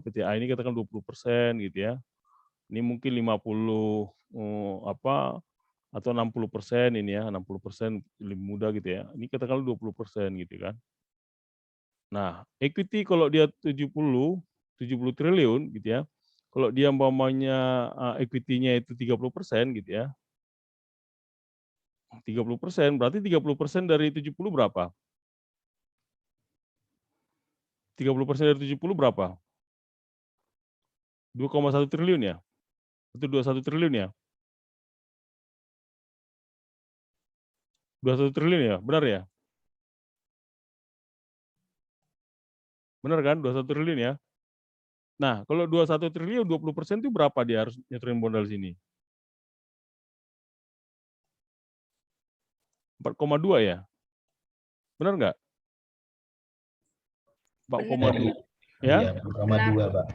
PTA ini katakan 20% gitu ya. Ini mungkin 50 atau 60% ini ya, 60% lebih mudah gitu ya. Ini katakanlah 20% gitu kan. Nah, equity kalau dia 70 triliun gitu ya. Kalau dia umpamanya equity-nya itu 30% gitu ya. 30%, berarti 30% dari 70 berapa? 30% dari 70 berapa? 2,1 triliun ya? Itu 21 triliun ya? 21 triliun ya? Benar ya? Benar kan? 21 triliun ya? Nah, kalau 21 triliun, 20% itu berapa dia harus nyeturin modal sini? 4,2 ya? Benar nggak? 4,2. Ya? Iya, 4,2, Pak.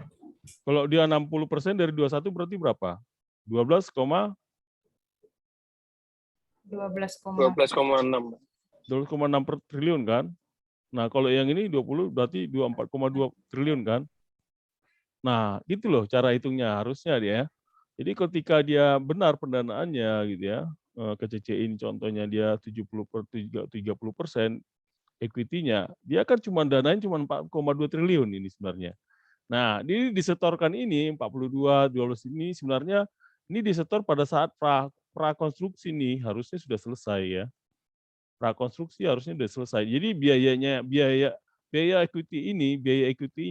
Kalau dia 60% dari 21 berarti berapa? 12,6. 12,6. 12,6 triliun kan? Nah, kalau yang ini 20 berarti 24,2 triliun kan? Nah, itu loh cara hitungnya harusnya dia. Jadi ketika dia benar pendanaannya gitu ya, ke CCI ini contohnya dia 30% equity-nya, dia kan cuma danain cuma 4,2 triliun ini sebenarnya. Nah, ini disetorkan ini 42, 12 ini sebenarnya ini disetor pada saat prakonstruksi nih harusnya sudah selesai ya. Prakonstruksi harusnya sudah selesai. Jadi biaya equity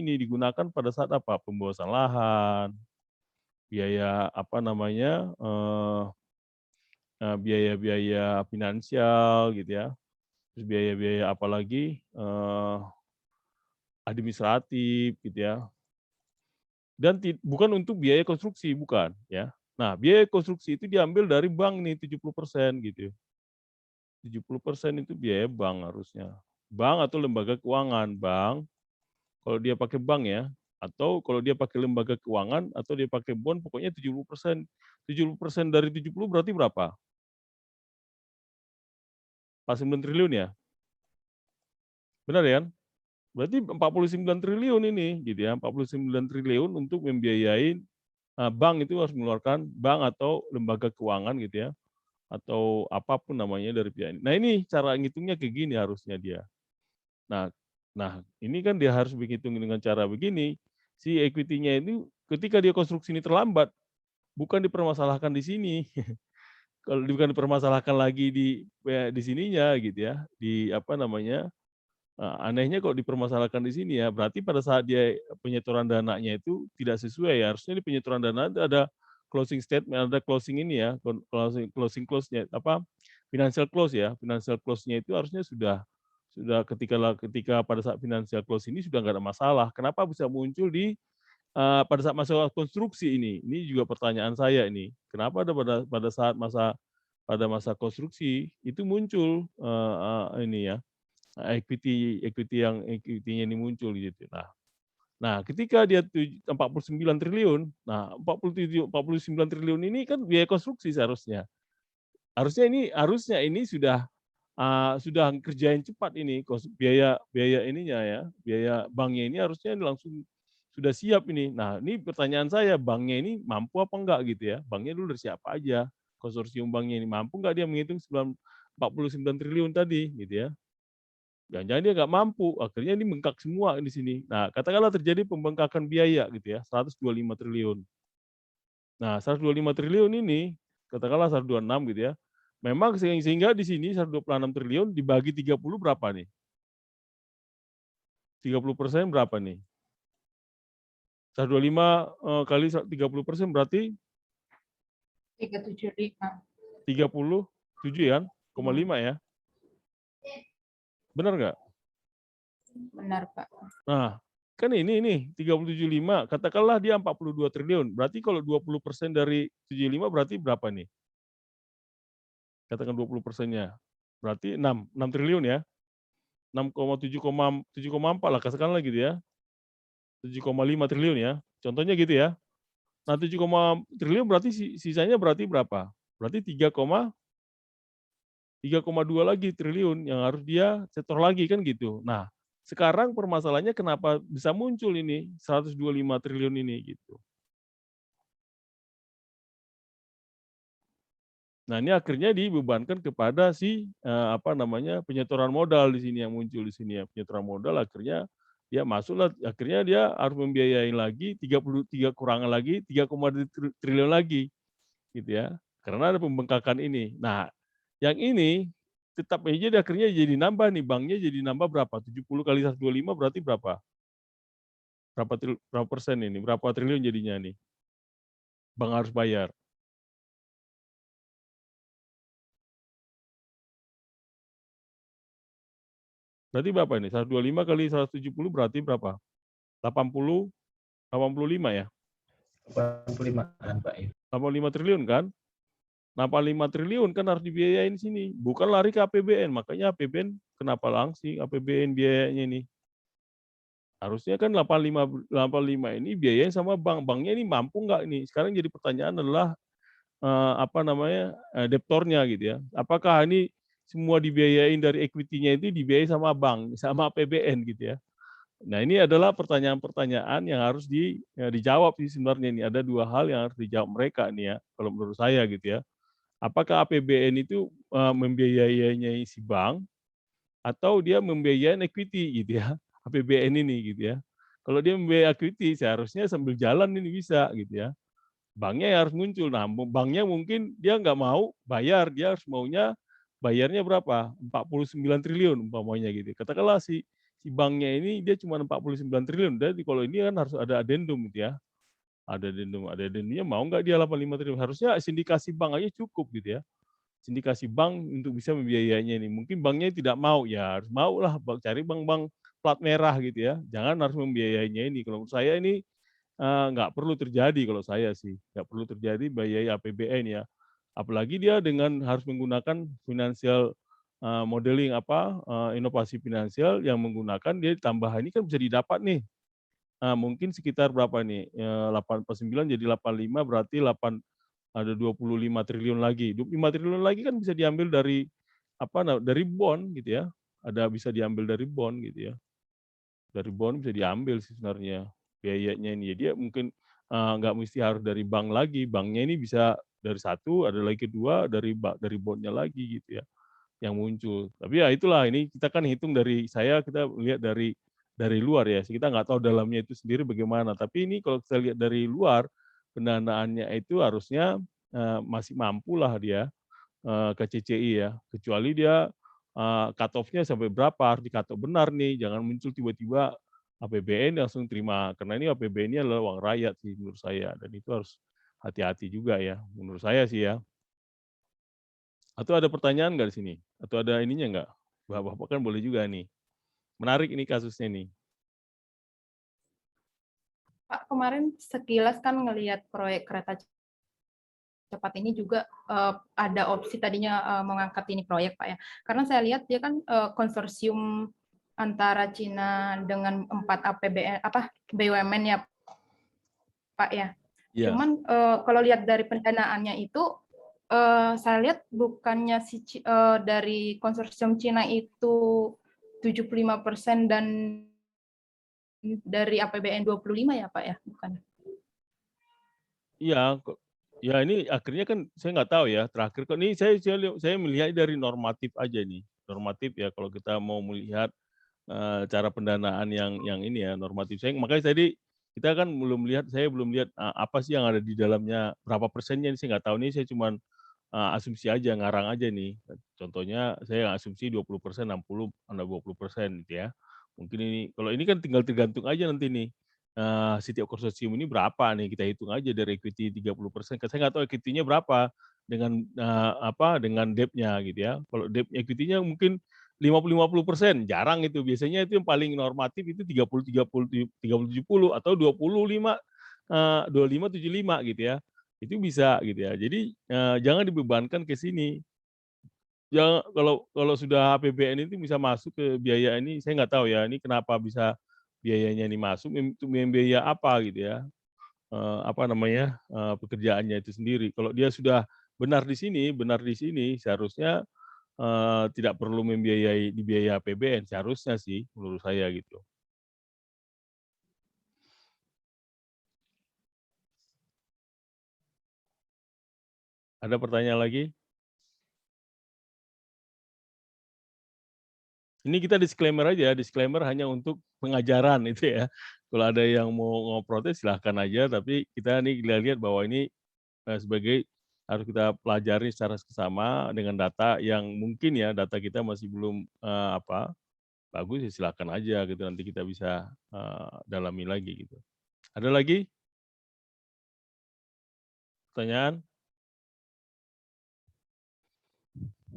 ini digunakan pada saat apa? Pembebasan lahan, biaya apa namanya? Biaya-biaya finansial gitu ya. Terus biaya-biaya apalagi administratif gitu ya. Dan bukan untuk biaya konstruksi, bukan ya. Nah, biaya konstruksi itu diambil dari bank nih 70% gitu. 70% itu biaya bank harusnya. Bank atau lembaga keuangan, bank kalau dia pakai bank ya, atau kalau dia pakai lembaga keuangan atau dia pakai bond pokoknya 70%. 70% dari 70 berarti berapa? 49 triliun ya? Benar ya kan? Berarti 49 triliun ini gitu ya, 49 triliun untuk membiayai bank itu harus mengeluarkan bank atau lembaga keuangan gitu ya, atau apapun namanya dari pihak ini. Nah ini cara ngitungnya kayak gini harusnya dia. Nah, ini kan dia harus berhitung dengan cara begini. Si equity-nya itu ketika dia konstruksi ini terlambat, bukan dipermasalahkan di sini. Kalau bukan dipermasalahkan lagi di sininya gitu ya, di apa namanya? Anehnya kok dipermasalahkan di sini ya, berarti pada saat dia penyetoran dananya itu tidak sesuai ya. Harusnya di penyetoran dana itu ada closing statement, ada closing ini ya, closing close-nya apa? Financial close ya. Financial close-nya itu harusnya sudah ketika pada saat financial close ini sudah nggak ada masalah. Kenapa bisa muncul pada saat masa konstruksi ini? Ini juga pertanyaan saya ini. Kenapa ada pada saat masa konstruksi itu muncul ini ya, equity-nya ini muncul gitu. Nah, ketika dia 49 triliun, nah 49 triliun ini kan biaya konstruksi seharusnya. Harusnya ini sudah kerjain cepat ini biaya ininya ya, biaya banknya ini harusnya langsung sudah siap ini. Nah, ini pertanyaan saya, banknya ini mampu apa enggak gitu ya? Banknya dulu dari siapa aja? Konsorsium banknya ini mampu enggak dia menghitung 49 triliun tadi gitu ya? Jangan-jangan dia nggak mampu, akhirnya ini bengkak semua di sini. Nah, katakanlah terjadi pembengkakan biaya gitu ya, 125 triliun. Nah, 125 triliun ini, katakanlah 126 gitu ya, memang sehingga di sini 126 triliun dibagi 30 berapa nih? 30% berapa nih? 125 kali 30% berarti 375. 37 ya, 0,5 ya? Benar nggak? Benar, Pak. Nah, Kan ini 37,5, katakanlah dia 42 triliun. Berarti kalau 20% dari 75 berarti berapa nih? Katakan 20%-nya. Berarti 6 triliun ya. 7,4 lah katakanlah gitu ya. 7,5 triliun ya. Contohnya gitu ya. Nah, 7, triliun berarti sisanya berarti berapa? Berarti 3,2 lagi triliun yang harus dia setor lagi kan gitu. Nah, sekarang permasalahannya kenapa bisa muncul ini 125 triliun ini gitu. Nah, ini akhirnya dibebankan kepada si penyetoran modal di sini yang muncul di sini ya. Penyetoran modal akhirnya dia masuklah, akhirnya dia harus membiayai lagi 33 kurangan lagi 3,2 triliun lagi gitu ya. Karena ada pembengkakan ini. Nah, yang ini tetap aja akhirnya jadi nambah nih, banknya jadi nambah berapa? 70 kali 125 berarti berapa? Berapa persen ini? Berapa triliun jadinya nih? Bank harus bayar. Berarti berapa ini? 125 kali 170 berarti berapa? 85 ya? 85-an Pak. 85 triliun kan? 85 triliun kan harus dibiayain sini. Bukan lari ke APBN. Makanya APBN kenapa langsing APBN biayanya ini? Harusnya kan 85 ini biayain sama bank. Banknya ini mampu nggak ini? Sekarang jadi pertanyaan adalah debtornya gitu ya. Apakah ini semua dibiayain dari equity-nya itu dibiayai sama bank, sama APBN gitu ya. Nah, ini adalah pertanyaan-pertanyaan yang harus dijawab sih sebenarnya ini. Ada dua hal yang harus dijawab mereka nih ya, kalau menurut saya gitu ya. Apakah APBN itu membiayainya si bank atau dia membiayai equity gitu ya, APBN ini gitu ya. Kalau dia membiayai equity seharusnya sambil jalan ini bisa gitu ya. Banknya yang harus muncul. Nah, banknya mungkin dia nggak mau bayar, dia harus maunya bayarnya berapa? 49 triliun umpamanya gitu. Katakanlah si banknya ini dia cuma 49 triliun. Jadi kalau ini kan harus ada adendum gitu ya. Ada adendumnya mau nggak dia 85 triliun? Harusnya sindikasi bank aja cukup gitu ya. Sindikasi bank untuk bisa membiayainya ini. Mungkin banknya tidak mau, ya harus mau lah cari bank-bank plat merah gitu ya. Jangan harus membiayainya ini. Kalau menurut saya ini nggak perlu terjadi kalau saya sih, nggak perlu terjadi biaya APBN ya. Apalagi dia dengan harus menggunakan financial modeling inovasi finansial yang menggunakan dia tambahan ini kan bisa didapat nih. Mungkin sekitar berapa nih? 8,9 jadi 85 berarti ada 25 triliun lagi. 25 triliun lagi kan bisa diambil dari dari bond gitu ya. Ada bisa diambil dari bond gitu ya. Dari bond bisa diambil sih sebenarnya biayanya ini. Dia mungkin nggak mesti harus dari bank lagi. Banknya ini bisa dari satu, ada lagi kedua dari bondnya lagi gitu ya yang muncul. Tapi ya itulah ini kita kan hitung kita lihat dari luar ya. Kita nggak tahu dalamnya itu sendiri bagaimana. Tapi ini kalau kita lihat dari luar pendanaannya itu harusnya masih mampu lah dia ke CCI ya. Kecuali dia cut off-nya sampai berapa, harus di-cut off benar nih, jangan muncul tiba-tiba APBN langsung terima, karena ini APBN-nya adalah uang rakyat sih menurut saya, dan itu harus hati-hati juga ya, menurut saya sih ya. Atau ada pertanyaan nggak di sini? Atau ada ininya nggak? Bapak-bapak kan boleh juga nih. Menarik ini kasusnya nih. Pak, kemarin sekilas kan ngelihat proyek kereta cepat ini juga ada opsi tadinya mengangkat ini proyek Pak ya. Karena saya lihat dia kan konsorsium antara Cina dengan 4 APBN BUMN ya Pak ya. Iya. Cuman kalau lihat dari pendanaannya itu saya lihat bukannya dari konsorsium Cina itu 75% dan dari APBN 25 ya Pak ya, bukan? Iya, ya ini akhirnya kan saya nggak tahu ya, terakhir kok ini saya melihat dari normatif aja nih. Normatif ya kalau kita mau melihat cara pendanaan yang ini ya normatif. Makanya tadi kita kan saya belum lihat apa sih yang ada di dalamnya, berapa persennya ini saya nggak tahu nih, saya cuman asumsi aja, ngarang aja nih. Contohnya saya asumsi 20%, 60, 20% gitu ya. Mungkin ini kalau ini kan tinggal tergantung aja nanti nih. Setiap konsorsium ini berapa nih, kita hitung aja dari equity 30%. Saya nggak tahu equity-nya berapa dengan dengan debt-nya gitu ya. Kalau debt equity-nya mungkin 50-50%, jarang itu. Biasanya itu yang paling normatif itu 30-70 atau 25-75 gitu ya. Itu bisa gitu ya. Jadi jangan dibebankan ke sini. Jangan, kalau sudah APBN itu bisa masuk ke biaya ini, saya nggak tahu ya ini kenapa bisa biayanya ini masuk, untuk membiaya apa gitu ya. Apa namanya, pekerjaannya itu sendiri. Kalau dia sudah benar di sini seharusnya tidak perlu dibiayai APBN, seharusnya sih menurut saya gitu. Ada pertanyaan lagi? Ini kita disclaimer aja, disclaimer hanya untuk pengajaran itu ya. Kalau ada yang mau protes silahkan aja, tapi kita nih lihat bahwa ini sebagai harus kita pelajari secara bersama dengan data yang mungkin ya data kita masih belum bagus, ya silahkan aja gitu, nanti kita bisa dalami lagi gitu. Ada lagi pertanyaan?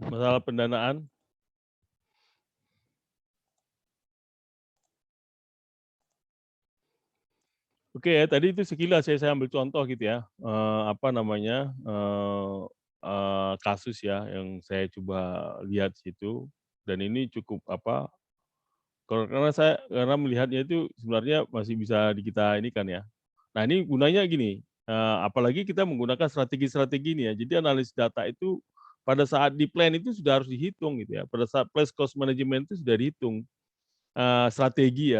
Masalah pendanaan? Oke ya, tadi itu sekilas saya ambil contoh gitu ya, kasus ya yang saya coba lihat situ, dan ini cukup karena melihatnya itu sebenarnya masih bisa kita ini kan ya. Nah ini gunanya gini, apalagi kita menggunakan strategi-strategi ini ya, jadi analisis data itu pada saat di plan itu sudah harus dihitung gitu ya, pada saat place cost management itu sudah dihitung. Strategi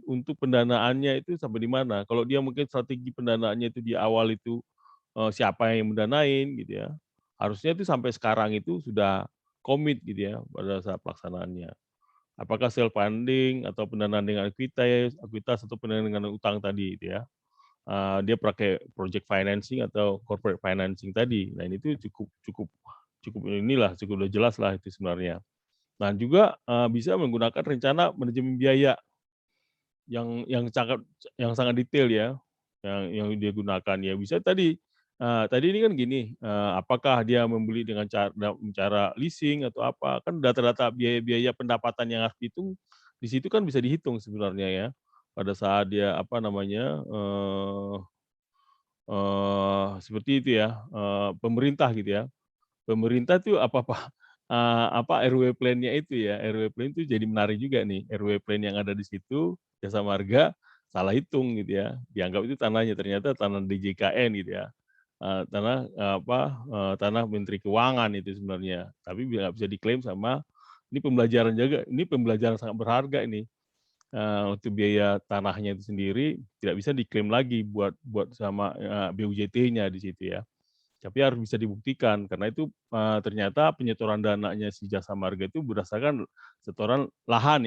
untuk pendanaannya itu sampai di mana. Kalau dia mungkin strategi pendanaannya itu di awal itu, siapa yang mendanain gitu ya, harusnya itu sampai sekarang itu sudah komit gitu ya pada saat pelaksanaannya. Apakah self funding atau pendanaan dengan ekuitas atau pendanaan dengan utang tadi gitu ya. Dia pakai project financing atau corporate financing tadi. Nah ini tuh cukup udah jelas lah itu sebenarnya. Nah juga bisa menggunakan rencana manajemen biaya yang sangat detail ya, yang dia gunakan ya. Bisa tadi ini kan gini, apakah dia membeli dengan cara leasing atau apa, kan data-data biaya-biaya pendapatan yang harus dihitung, di situ kan bisa dihitung sebenarnya ya, pada saat dia seperti itu ya, pemerintah gitu ya. Pemerintah tuh RW plan-nya itu ya, RW plan itu jadi menarik juga nih, RW plan yang ada di situ, Jasa Marga salah hitung gitu ya, dianggap itu tanahnya, ternyata tanah DJKN gitu ya, tanah Menteri Keuangan itu sebenarnya, tapi nggak bisa diklaim sama ini pembelajaran sangat berharga ini, untuk biaya tanahnya itu sendiri tidak bisa diklaim lagi buat sama BUJT-nya di situ ya. Tapi harus bisa dibuktikan karena itu ternyata penyetoran dananya si Jasa Marga itu berdasarkan setoran lahan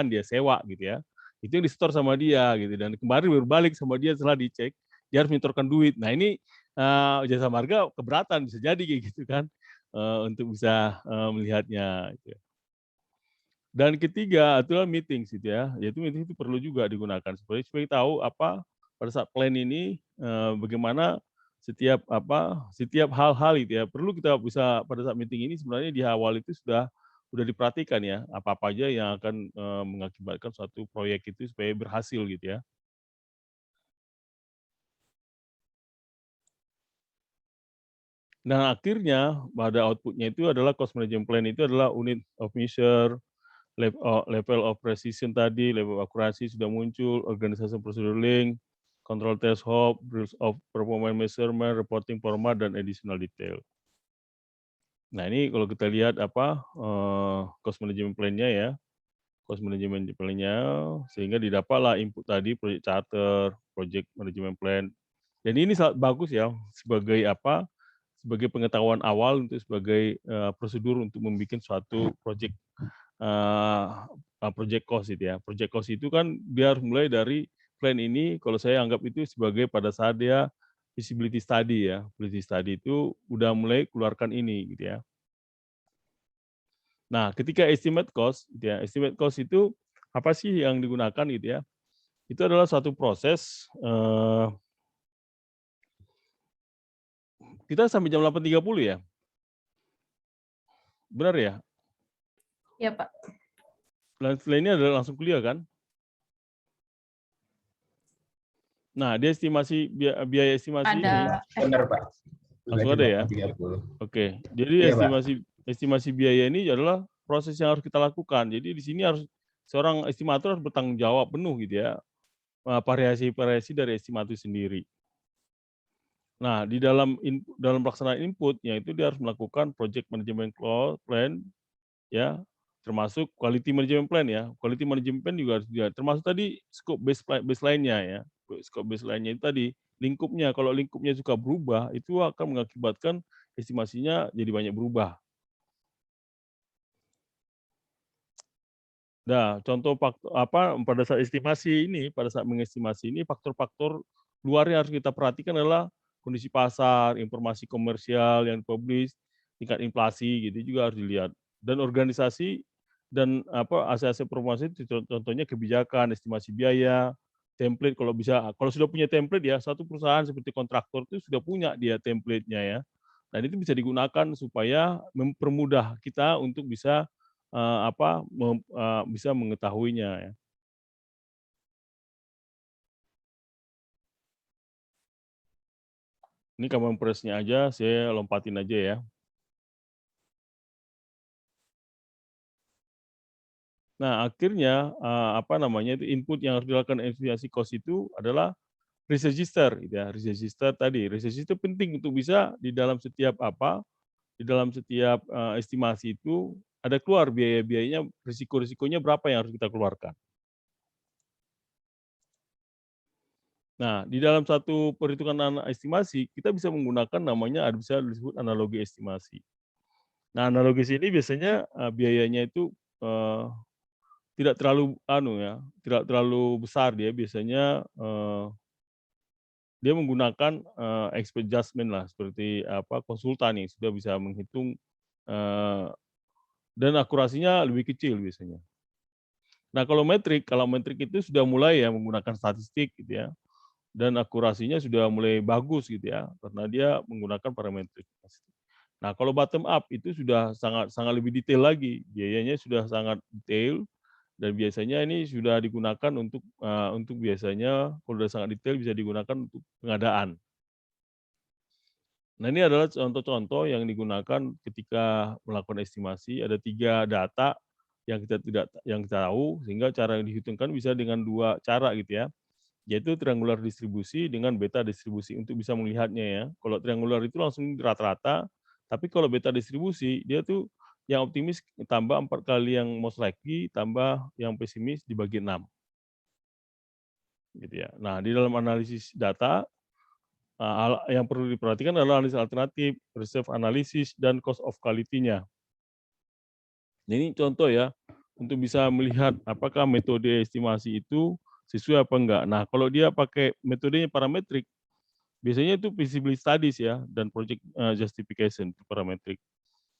dia sewa gitu ya. Itu yang disetor sama dia gitu dan kemarin berbalik sama dia setelah dicek dia harus menyetorkan duit. Nah ini Jasa Marga keberatan bisa jadi kayak gitu kan untuk bisa melihatnya. Gitu. Dan ketiga adalah meetings gitu ya. Yaitu meeting itu perlu juga digunakan supaya tahu pada saat plan ini bagaimana setiap hal-hal itu ya perlu kita bisa pada saat meeting ini sebenarnya di awal itu sudah diperhatikan ya apa aja yang akan mengakibatkan suatu proyek itu supaya berhasil gitu ya. Nah akhirnya pada outputnya itu adalah cost management plan itu adalah unit of measure, level of precision tadi, level of accuracy sudah muncul, organization proceduring, control threshold, rules of performance measurement, reporting format, dan additional detail. Nah ini kalau kita lihat cost management plan-nya ya, cost management plan-nya sehingga didapatlah input tadi project charter, project management plan. Dan ini sangat bagus ya sebagai sebagai pengetahuan awal untuk sebagai prosedur untuk membuat suatu project project cost itu ya. Project cost itu kan dia harus mulai dari plan ini, kalau saya anggap itu sebagai pada saat dia feasibility study ya. Feasibility study itu udah mulai keluarkan ini gitu ya. Nah, ketika estimate cost gitu ya, estimate cost itu apa sih yang digunakan gitu ya. Itu adalah suatu proses kita sampai jam 8.30 ya? Benar ya? Ya, Pak. Dan setelah ini adalah langsung kuliah kan? Nah, dia estimasi biaya estimasi Ada ini Benar, Pak. langsung ada ya. 30. Oke. Jadi Iya, Pak. estimasi biaya ini adalah proses yang harus kita lakukan. Jadi di sini harus seorang estimator harus bertanggung jawab penuh gitu ya. Variasi-variasi dari estimator sendiri. Nah, di dalam pelaksanaan input yaitu dia harus melakukan project management plan ya, termasuk quality management plan ya. Quality management plan juga harus dia termasuk tadi scope baseline-nya ya. Scope baseline-nya itu tadi lingkupnya. Kalau lingkupnya suka berubah, itu akan mengakibatkan estimasinya jadi banyak berubah. Nah, contoh pada saat estimasi ini, pada saat mengestimasi ini faktor-faktor luar yang harus kita perhatikan adalah kondisi pasar, informasi komersial yang dipublish, tingkat inflasi gitu juga harus dilihat. Dan organisasi dan aset-aset promosi itu contohnya kebijakan, estimasi biaya, template kalau bisa, kalau sudah punya template ya, satu perusahaan seperti kontraktor itu sudah punya dia template-nya ya. Dan itu bisa digunakan supaya mempermudah kita untuk bisa bisa mengetahuinya ya. Ini Common Press-nya aja, saya lompatin aja ya. Nah, akhirnya itu input yang harus dilakukan estimasi cost itu adalah risk register gitu ya. Risk register tadi, risk register penting untuk bisa di dalam setiap estimasi itu ada keluar biaya-biayanya, risiko-risikonya berapa yang harus kita keluarkan. Nah, di dalam satu perhitungan estimasi, kita bisa menggunakan namanya bisa disebut analogi estimasi. Nah, analogi ini biasanya biayanya itu tidak terlalu tidak terlalu besar dia biasanya dia menggunakan expert judgment lah seperti konsultan yang sudah bisa menghitung dan akurasinya lebih kecil biasanya. Nah, kalau metrik itu sudah mulai ya menggunakan statistik gitu ya. Dan akurasinya sudah mulai bagus gitu ya, karena dia menggunakan parametrik. Nah, kalau bottom up itu sudah sangat lebih detail lagi, biayanya sudah sangat detail dan biasanya ini sudah digunakan untuk biasanya kalau sudah sangat detail bisa digunakan untuk pengadaan. Nah, ini adalah contoh-contoh yang digunakan ketika melakukan estimasi. Ada 3 data yang kita tahu sehingga cara yang dihitungkan bisa dengan 2 cara gitu ya. Yaitu triangular distribusi dengan beta distribusi untuk bisa melihatnya ya. Kalau triangular itu langsung rata-rata, tapi kalau beta distribusi dia tuh yang optimis tambah 4 kali yang most likely tambah yang pesimis dibagi 6. Gitu ya. Nah, di dalam analisis data yang perlu diperhatikan adalah analisis alternatif, reserve analysis dan cost of quality-nya. Ini contoh ya untuk bisa melihat apakah metode estimasi itu sesuai apa enggak. Nah, kalau dia pakai metodenya parametrik, biasanya itu feasibility studies ya dan project justification parametrik.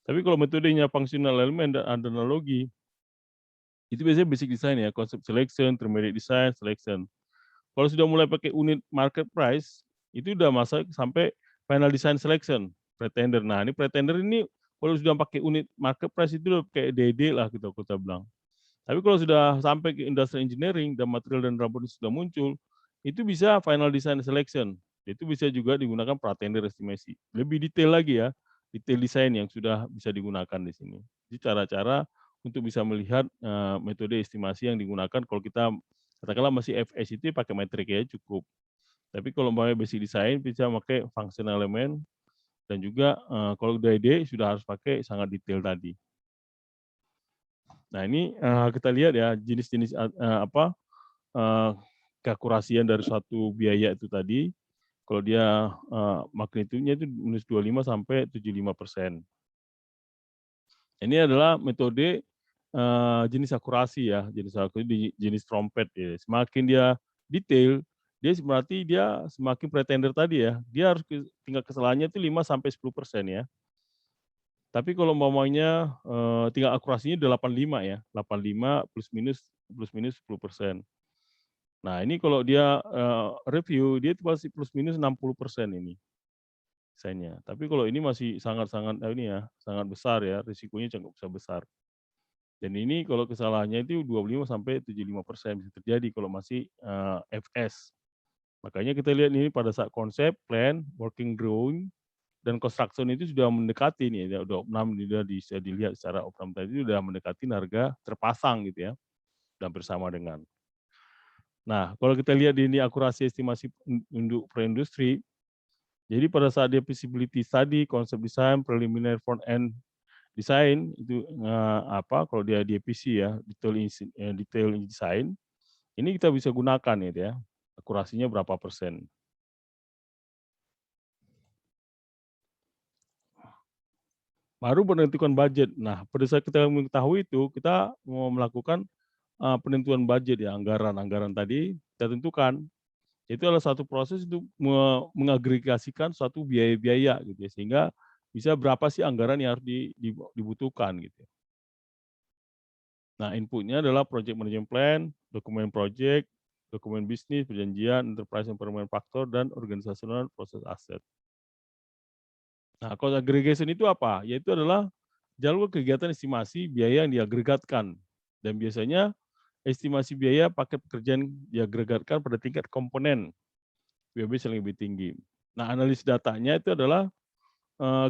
Tapi kalau metodenya functional element dan analogi, itu biasanya basic design ya, concept selection, intermediate design, selection. Kalau sudah mulai pakai unit market price, itu udah masuk sampai final design selection, pretender. Nah, ini pretender ini kalau sudah pakai unit market price itu udah kayak DD lah kita bilang. Tapi kalau sudah sampai ke industrial engineering dan material dan robotik sudah muncul, itu bisa final design selection. Itu bisa juga digunakan pretender estimasi. Lebih detail lagi ya, detail desain yang sudah bisa digunakan di sini. Jadi cara-cara untuk bisa melihat metode estimasi yang digunakan kalau kita katakanlah masih FS itu pakai metrik ya cukup. Tapi kalau mau basic design bisa pakai functional element dan juga kalau udah ide sudah harus pakai sangat detail tadi. Nah, ini kita lihat ya jenis-jenis keakurasian dari suatu biaya itu tadi. Kalau dia magnitudenya itu minus 25 sampai 75%. Ini adalah metode jenis akurasi ya, jenis trompet ya. Semakin dia detail, dia berarti dia semakin pretender tadi ya. Dia harus tingkat kesalahannya itu 5 sampai 10% ya. Tapi kalau umpamanya tingkat akurasinya 85 ya, 85 plus minus 10%. Nah, ini kalau dia review dia itu pasti plus minus 60% ini desainnya. Tapi kalau ini masih sangat-sangat ini ya, sangat besar ya, risikonya cukup besar. Dan ini kalau kesalahannya itu 25 sampai 75% bisa terjadi kalau masih FS. Makanya kita lihat ini pada saat konsep, plan, working drawing, dan construction itu sudah mendekati nih, ya, udah opnam bisa dilihat secara opnam tadi sudah mendekati harga terpasang gitu ya, dan bersama dengan. Nah, kalau kita lihat di ini akurasi estimasi untuk pre-industri, jadi pada saat dia feasibility study, konsep design, preliminary front end design itu kalau dia di EPC ya, detail design, ini kita bisa gunakan gitu ya, akurasinya berapa persen. Baru menentukan budget. Nah, pada saat kita mengetahui itu, kita mau melakukan penentuan budget ya, anggaran tadi kita tentukan. Itu adalah satu proses untuk mengagregasikan suatu biaya-biaya gitu ya, sehingga bisa berapa sih anggaran yang harus dibutuhkan gitu. Nah, inputnya adalah project management plan, dokumen project, dokumen bisnis, perjanjian, enterprise improvement factor, dan organizational process asset. Nah, cost aggregation itu apa? Yaitu adalah jalur kegiatan estimasi biaya yang diagregatkan. Dan biasanya estimasi biaya paket pekerjaan diagregatkan pada tingkat komponen BOB yang lebih tinggi. Nah, analis datanya itu adalah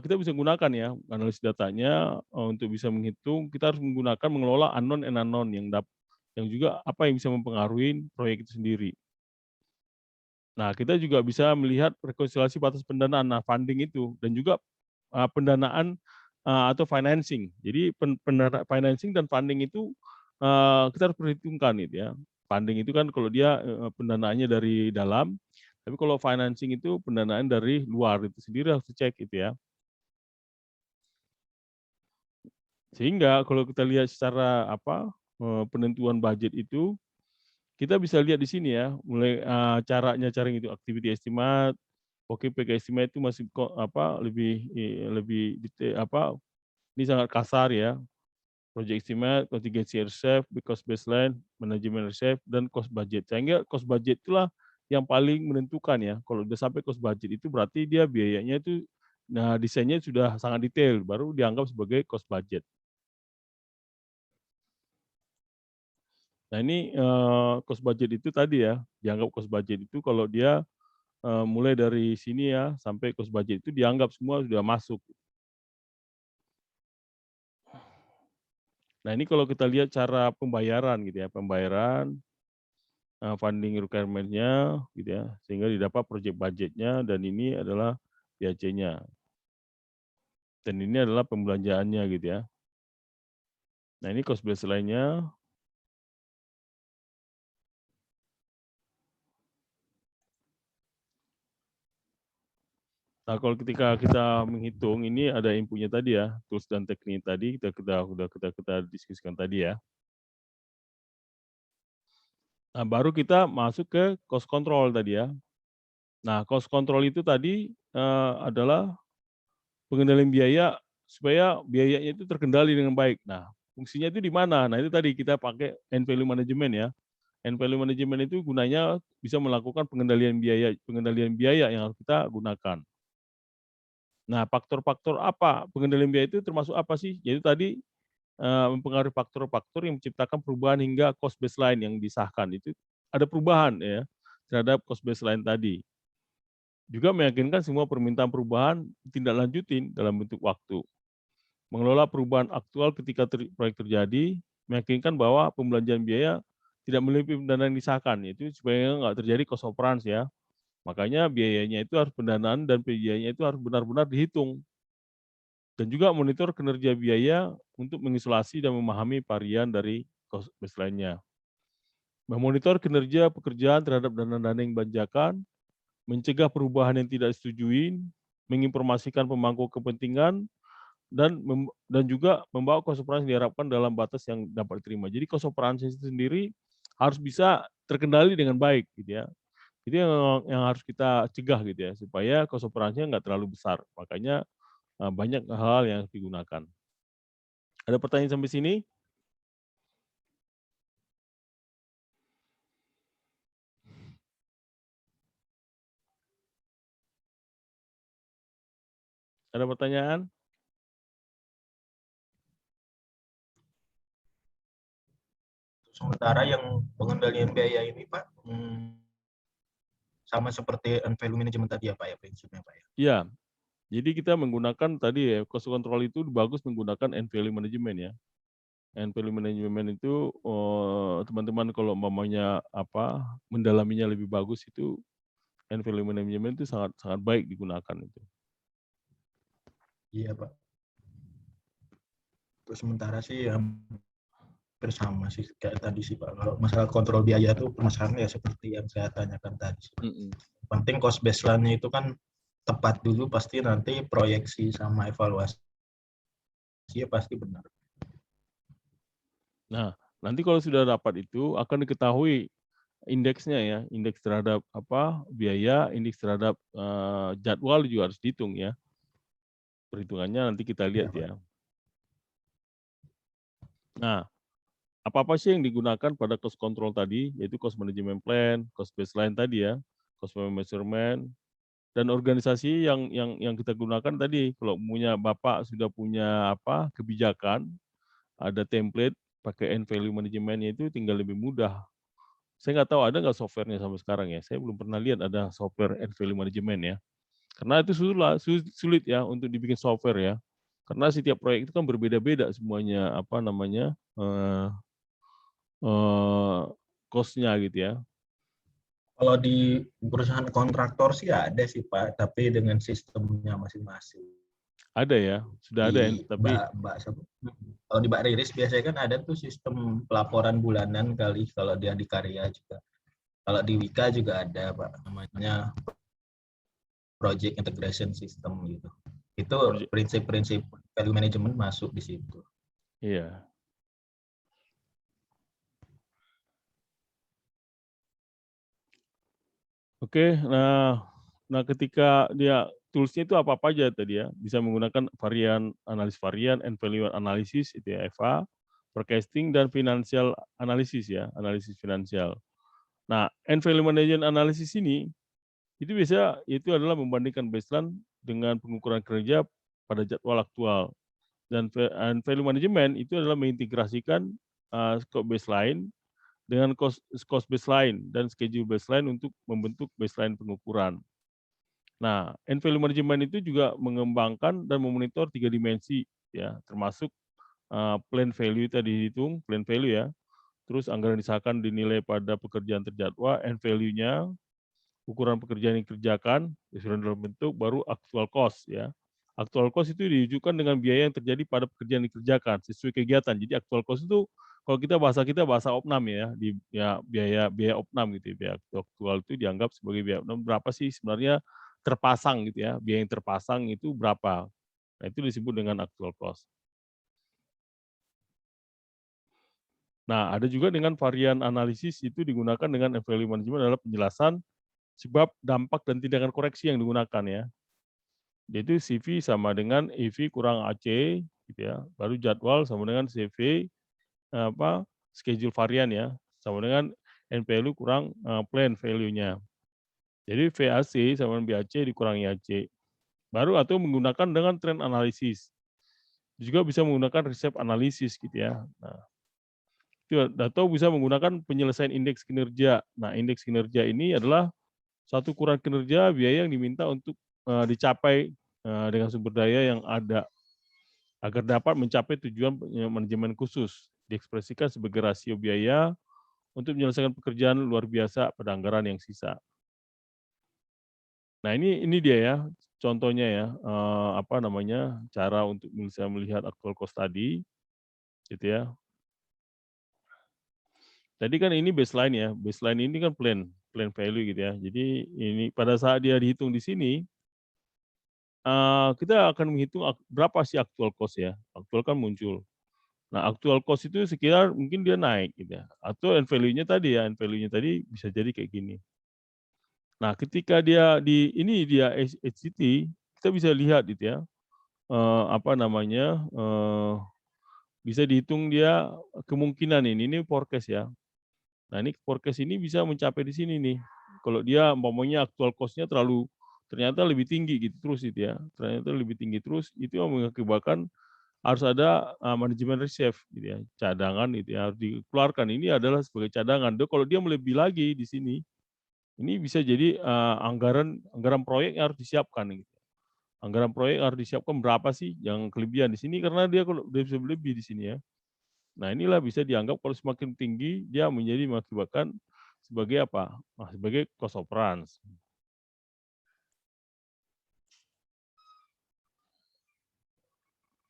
kita bisa gunakan ya, analis datanya untuk bisa menghitung, kita harus mengelola unknown and unknown yang juga apa yang bisa mempengaruhi proyek itu sendiri. Nah, kita juga bisa melihat rekonsiliasi batas pendanaan, nah funding itu, dan juga pendanaan atau financing. Jadi financing dan funding itu kita harus perhitungkan gitu ya. Funding itu kan kalau dia pendanaannya dari dalam, tapi kalau financing itu pendanaan dari luar, itu sendiri harus dicek gitu ya. Sehingga kalau kita lihat secara penentuan budget itu, kita bisa lihat di sini ya, mulai caranya itu activity estimate, oke PK estimate itu masih lebih detail ini sangat kasar ya. Project estimate, contingency reserve, cost baseline, management reserve, dan cost budget. Sehingga cost budget itulah yang paling menentukan ya. Kalau udah sampai cost budget itu berarti dia biayanya itu, nah desainnya sudah sangat detail, baru dianggap sebagai cost budget. Nah ini cost budget itu tadi ya, dianggap cost budget itu kalau dia mulai dari sini ya, sampai cost budget itu dianggap semua sudah masuk. Nah ini kalau kita lihat cara pembayaran gitu ya, pembayaran, funding requirement-nya gitu ya, sehingga didapat project budget-nya dan ini adalah PAC-nya. Dan ini adalah pembelanjaannya gitu ya. Nah ini cost baseline-nya. Nah kalau ketika kita menghitung, ini ada inputnya tadi ya, tools dan teknik tadi kita diskusikan tadi ya. Nah baru kita masuk ke cost control tadi ya. Nah cost control itu tadi adalah pengendalian biaya supaya biayanya itu terkendali dengan baik. Nah, fungsinya itu di mana? Nah, itu tadi kita pakai end value management ya. End value management itu gunanya bisa melakukan pengendalian biaya yang harus kita gunakan. Nah, faktor-faktor apa? Pengendalian biaya itu termasuk apa sih? Yaitu tadi mempengaruhi faktor-faktor yang menciptakan perubahan hingga cost baseline yang disahkan. Itu ada perubahan ya terhadap cost baseline tadi. Juga meyakinkan semua permintaan perubahan ditindaklanjutin dalam bentuk waktu. Mengelola perubahan aktual ketika proyek terjadi, meyakinkan bahwa pembelanjaan biaya tidak melebihi pendanaan yang disahkan, itu supaya nggak terjadi cost operance ya. Makanya biayanya itu harus pendanaan dan biayanya itu harus benar-benar dihitung. Dan juga monitor kinerja biaya untuk mengisolasi dan memahami varian dari cost baseline-nya. Memonitor kinerja pekerjaan terhadap dana-dana yang banjakan, mencegah perubahan yang tidak disetujui, menginformasikan pemangku kepentingan, dan juga membawa cost operasi diharapkan dalam batas yang dapat diterima. Jadi cost operasi itu sendiri harus bisa terkendali dengan baik gitu ya. Itu yang harus kita cegah gitu ya, supaya cost operasinya nggak terlalu besar. Makanya banyak hal yang harus digunakan. Ada pertanyaan sampai sini? Ada pertanyaan? Sementara yang pengendalian biaya ini Pak, sama seperti value management tadi ya Pak ya, prinsipnya Pak ya. Ya, jadi kita menggunakan tadi ya, cost control itu bagus menggunakan end value management ya. End value management itu teman-teman kalau umpamanya mendalaminya lebih bagus itu end value management itu sangat sangat baik digunakan itu. Iya Pak. Terus sementara sih ya bersama sih kayak tadi sih Pak. Kalau masalah kontrol biaya itu permasalahannya ya seperti yang saya tanyakan tadi. Penting cost baseline-nya itu kan tepat dulu, pasti nanti proyeksi sama evaluasi pasti benar. Nah, nanti kalau sudah dapat itu akan diketahui indeksnya ya, indeks terhadap biaya, indeks terhadap jadwal juga harus dihitung ya. Perhitungannya nanti kita lihat ya. Nah, apa-apa sih yang digunakan pada cost control tadi, yaitu cost management plan, cost baseline tadi ya, cost measurement, dan organisasi yang kita gunakan tadi. Kalau Bapak sudah punya kebijakan, ada template, pakai end value management-nya itu tinggal lebih mudah. Saya nggak tahu ada nggak software-nya sampai sekarang ya. Saya belum pernah lihat ada software end value management ya. Karena itu sulit ya untuk dibikin software ya. Karena setiap proyek itu kan berbeda-beda semuanya cost-nya gitu ya. Kalau di perusahaan kontraktor sih ada sih Pak, tapi dengan sistemnya masing-masing. Ada ya, sudah ada ya, tapi kalau di Mbak Riris biasanya kan ada tuh sistem pelaporan bulanan kali kalau dia di Karya juga. Kalau di Wika juga ada Pak, namanya Project Integration System gitu. Itu prinsip-prinsip value management masuk di situ. Iya. Oke, nah ketika dia tools-nya itu apa-apa aja tadi ya, bisa menggunakan analis varian, and value analysis itu ya, EVA, forecasting dan financial analysis ya, analisis finansial. Nah, end value management analysis ini itu biasa itu adalah membandingkan baseline dengan pengukuran kerja pada jadwal aktual. Dan value management itu adalah mengintegrasikan scope baseline dengan cost baseline dan schedule baseline untuk membentuk baseline pengukuran. Nah, end value management itu juga mengembangkan dan memonitor 3 dimensi ya, termasuk plan value tadi dihitung, plan value ya. Terus anggaran disahkan dinilai pada pekerjaan terjadwal, end value-nya, ukuran pekerjaan yang dikerjakan, disusun dalam bentuk baru actual cost ya. Actual cost itu diwujudkan dengan biaya yang terjadi pada pekerjaan yang dikerjakan sesuai kegiatan. Jadi actual cost itu kalau kita bahasa opnam ya, biaya opnam gitu ya. Biaya aktual itu dianggap sebagai biaya opnam, berapa sih sebenarnya terpasang gitu ya. Biaya yang terpasang itu berapa. Nah, itu disebut dengan actual cost. Nah, ada juga dengan varian analisis itu digunakan dengan value management adalah penjelasan sebab, dampak, dan tindakan koreksi yang digunakan ya. Yaitu CV sama dengan EV kurang AC gitu ya. Baru jadwal sama dengan CV schedule varian ya, sama dengan end value kurang plan value-nya. Jadi VAC sama dengan BAC dikurangi AC. Baru atau menggunakan dengan trend analysis. Juga bisa menggunakan resep analisis gitu ya. Nah, atau bisa menggunakan penyelesaian indeks kinerja. Nah, indeks kinerja ini adalah satu ukuran kinerja biaya yang diminta untuk dicapai dengan sumber daya yang ada agar dapat mencapai tujuan manajemen khusus. Diekspresikan sebagai rasio biaya untuk menyelesaikan pekerjaan luar biasa pada anggaran yang sisa. Nah, ini dia ya contohnya ya, cara untuk bisa melihat actual cost tadi gitu ya. Tadi kan ini baseline ya, baseline ini kan plan value gitu ya. Jadi ini pada saat dia dihitung di sini, kita akan menghitung berapa sih actual cost ya, aktual kan muncul. Nah, actual cost itu sekitar mungkin dia naik gitu ya, atau end value-nya tadi ya, end value-nya tadi bisa jadi kayak gini. Nah, ketika dia HCT, kita bisa lihat gitu ya, bisa dihitung dia kemungkinan ini forecast ya. Nah, ini forecast ini bisa mencapai di sini nih. Kalau dia umpamanya actual cost-nya ternyata lebih tinggi gitu terus gitu ya. Ternyata lebih tinggi terus, itu yang mengakibatkan harus ada manajemen reserve gitu ya, cadangan itu ya, harus dikeluarkan. Ini adalah sebagai cadangan. Kalau dia melebih lagi di sini, ini bisa jadi anggaran proyek yang harus disiapkan gitu. Anggaran proyek harus disiapkan berapa sih yang kelebihan di sini, karena dia kalau dia bisa lebih di sini ya. Nah, inilah bisa dianggap kalau semakin tinggi dia mengakibatkan sebagai apa? Nah, sebagai cost of runs.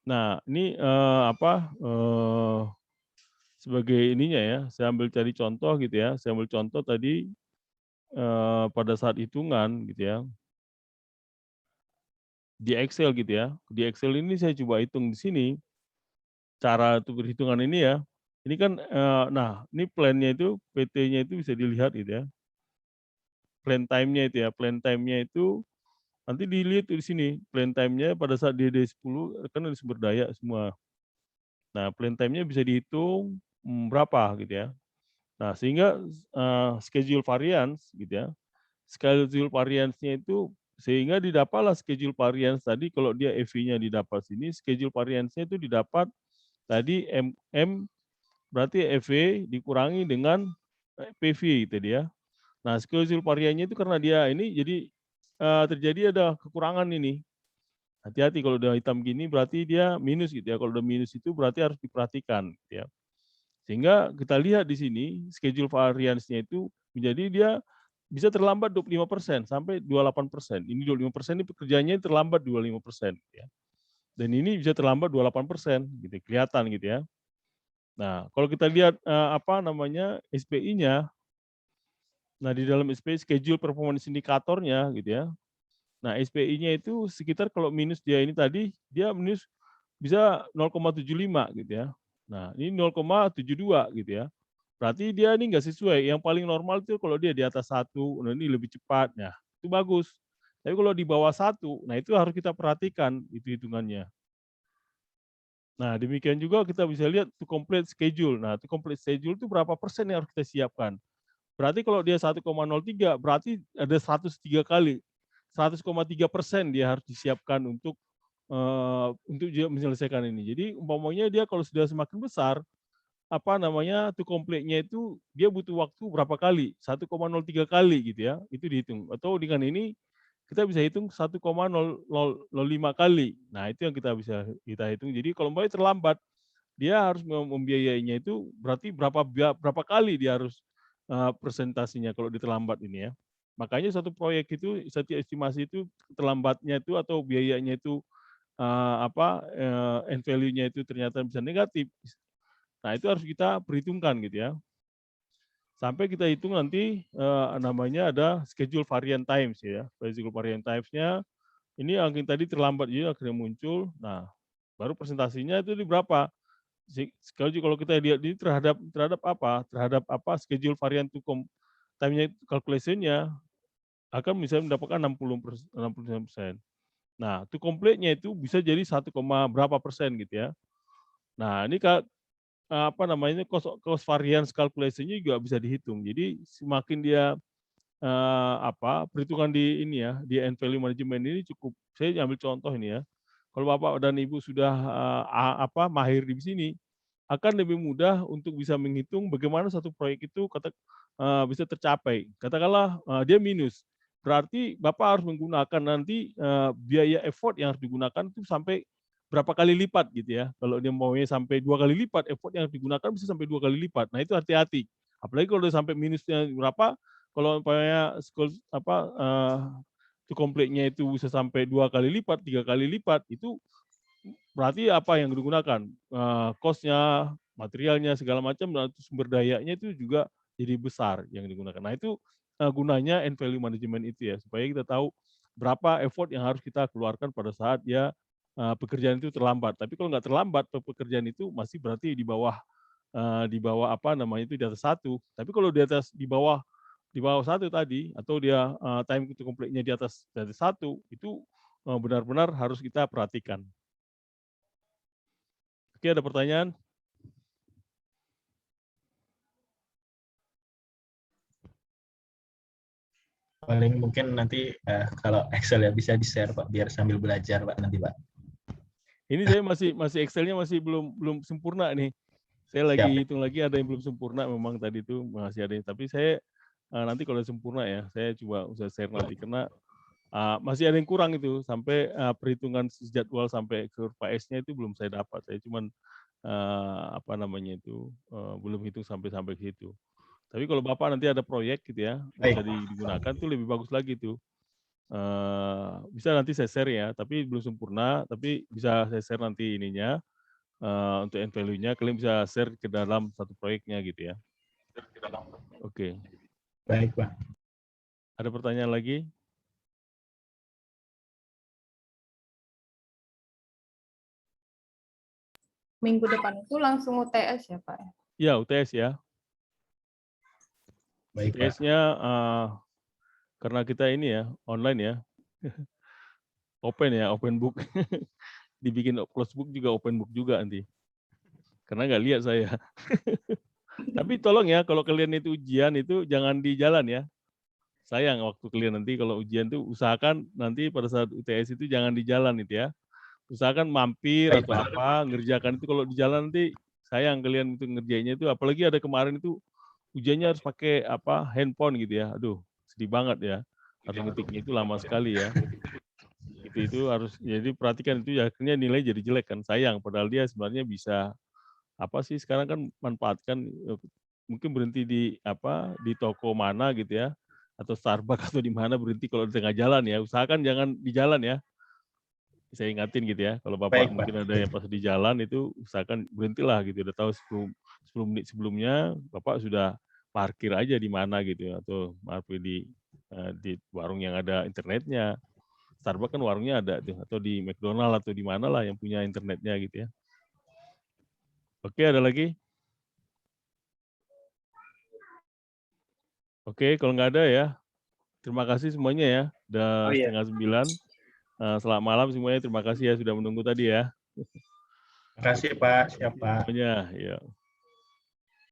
Nah, ini sebagai ininya ya, saya ambil cari contoh gitu ya. Saya ambil contoh tadi pada saat hitungan gitu ya. Di Excel gitu ya. Di Excel ini saya coba hitung di sini cara untuk perhitungan ini ya. Ini kan nah, ini plan-nya itu PT-nya itu bisa dilihat gitu ya. Plan time-nya itu ya, plan time-nya itu nanti dilihat di sini, plan time-nya pada saat DD10 kan ada sumber daya semua. Nah, plan time-nya bisa dihitung berapa gitu ya. Nah, sehingga schedule variance gitu ya. Schedule variance-nya itu sehingga didapatlah schedule variance tadi kalau dia EV-nya didapat sini, schedule variance-nya itu didapat tadi M berarti EV dikurangi dengan PV itu dia. Nah, schedule variance-nya itu karena dia ini jadi terjadi ada kekurangan ini. Hati-hati kalau udah hitam gini berarti dia minus gitu ya. Kalau udah minus itu berarti harus diperhatikan gitu ya. Sehingga kita lihat di sini schedule variance-nya itu menjadi dia bisa terlambat 25% sampai 28%. Ini 25% ini pekerjaannya terlambat 25% ya. Dan ini bisa terlambat 28% gitu, kelihatan gitu ya. Nah, kalau kita lihat SPI-nya, nah di dalam SPI schedule performance indikatornya gitu ya. Nah, SPI-nya itu sekitar kalau minus dia ini tadi, dia minus bisa 0,75 gitu ya. Nah, ini 0,72 gitu ya. Berarti dia ini nggak sesuai. Yang paling normal itu kalau dia di atas 1, nah ini lebih cepat. Nah, itu bagus. Tapi kalau di bawah 1, nah itu harus kita perhatikan itu hitungannya. Nah, demikian juga kita bisa lihat to complete schedule. Nah, to complete schedule itu berapa persen yang harus kita siapkan. Berarti kalau dia 1,03, berarti ada 103 kali. 100,3% dia harus disiapkan untuk dia menyelesaikan ini. Jadi umpamanya dia kalau sudah semakin besar, to complete-nya itu dia butuh waktu berapa kali? 1,03 kali gitu ya, itu dihitung. Atau dengan ini kita bisa hitung 1,005 kali. Nah, itu yang kita hitung. Jadi kalau umpamanya terlambat, dia harus membiayainya itu berarti berapa kali dia harus presentasinya kalau diterlambat ini ya. Makanya satu proyek itu, satu estimasi itu terlambatnya itu atau biayanya itu end value-nya itu ternyata bisa negatif. Nah, itu harus kita perhitungkan gitu ya. Sampai kita hitung nanti namanya ada schedule variant times ya. Schedule variant times-nya ini angin tadi terlambat juga akhirnya muncul. Nah, baru presentasinya itu di berapa? Kalau kita lihat ini terhadap apa? Schedule variant to time-nya calculation-nya akan bisa mendapatkan 60%. Nah, to complete-nya itu bisa jadi 1, berapa persen gitu ya. Nah, ini cost variance calculation-nya juga bisa dihitung. Jadi semakin dia perhitungan di ini ya, di end value management ini cukup, saya ambil contoh ini ya. Kalau Bapak dan Ibu sudah mahir di sini, akan lebih mudah untuk bisa menghitung bagaimana satu proyek itu bisa tercapai. Katakanlah dia minus, berarti Bapak harus menggunakan nanti biaya effort yang harus digunakan itu sampai berapa kali lipat gitu ya. Kalau dia maunya sampai 2 kali lipat, effort yang harus digunakan bisa sampai 2 kali lipat. Nah, itu hati-hati. Apalagi kalau udah sampai minusnya berapa, kalau umpamanya to complete-nya itu bisa sampai 2 kali lipat, 3 kali lipat, itu berarti apa yang digunakan? Cost-nya, materialnya, segala macam, dan sumber dayanya itu juga jadi besar yang digunakan. Nah, itu gunanya end value management itu ya, supaya kita tahu berapa effort yang harus kita keluarkan pada saat dia pekerjaan itu terlambat. Tapi kalau nggak terlambat, pekerjaan itu masih berarti di bawah itu di atas 1. Tapi kalau di bawah 1 tadi, atau dia time to complete-nya di atas 1, itu benar-benar harus kita perhatikan. Oke, ada pertanyaan? Paling mungkin nanti kalau Excel ya bisa di-share Pak, biar sambil belajar Pak nanti Pak. Ini saya masih Excel-nya masih belum sempurna nih. Saya lagi Siap. hitung lagi, ada yang belum sempurna memang tadi itu masih ada yang, tapi saya nanti kalau sempurna ya, saya coba usah share nanti karena masih ada yang kurang itu sampai perhitungan jadwal sampai kurva S-nya itu belum saya dapat. Saya cuman apa namanya itu belum hitung sampai ke situ. Tapi kalau Bapak nanti ada proyek gitu ya, bisa digunakan tuh lebih bagus lagi tuh. Bisa nanti saya share ya, tapi belum sempurna, tapi bisa saya share nanti ininya untuk end value-nya, kalian bisa share ke dalam satu proyeknya gitu ya. Oke. Baik, Pak. Ada pertanyaan lagi? Minggu depan itu langsung UTS ya Pak? Ya, UTS ya. Baik, Pak. UTS-nya karena kita ini ya, online ya. Open ya, open book. Dibikin close book juga open book juga nanti. Karena nggak lihat saya. Tapi tolong ya, kalau kalian itu ujian itu jangan di jalan ya. Sayang waktu kalian nanti kalau ujian tuh usahakan nanti pada saat UTS itu jangan di jalan itu ya. Usahakan mampir Baik, atau Pak. apa, ngerjakan itu kalau di jalan nanti sayang kalian itu ngerjainnya itu, apalagi ada kemarin itu ujiannya harus pakai apa handphone gitu ya. Aduh, sedih banget ya. Harus ngetiknya itu lama sekali ya. Itu harus jadi perhatikan itu ya, akhirnya nilai jadi jelek kan, sayang padahal dia sebenarnya bisa apa sih sekarang kan manfaatkan mungkin berhenti di apa di toko mana gitu ya atau Starbucks atau di mana berhenti kalau di tengah jalan ya, usahakan jangan di jalan ya. Saya ingatin gitu ya, kalau Bapak Baik, Pak. mungkin ada yang pas di jalan itu usahakan berhentilah gitu, udah tahu 10 menit sebelumnya Bapak sudah parkir aja di mana gitu ya, atau parkir di warung yang ada internetnya. Starbucks kan warungnya ada tuh, atau di McDonald atau di mana lah yang punya internetnya gitu ya. Oke, ada lagi? Oke, kalau nggak ada ya, terima kasih semuanya ya. Udah Oh iya. 8:30. Selamat malam semuanya, terima kasih ya sudah menunggu tadi ya. Terima kasih, Pak. Siap, Pak. Semuanya, ya.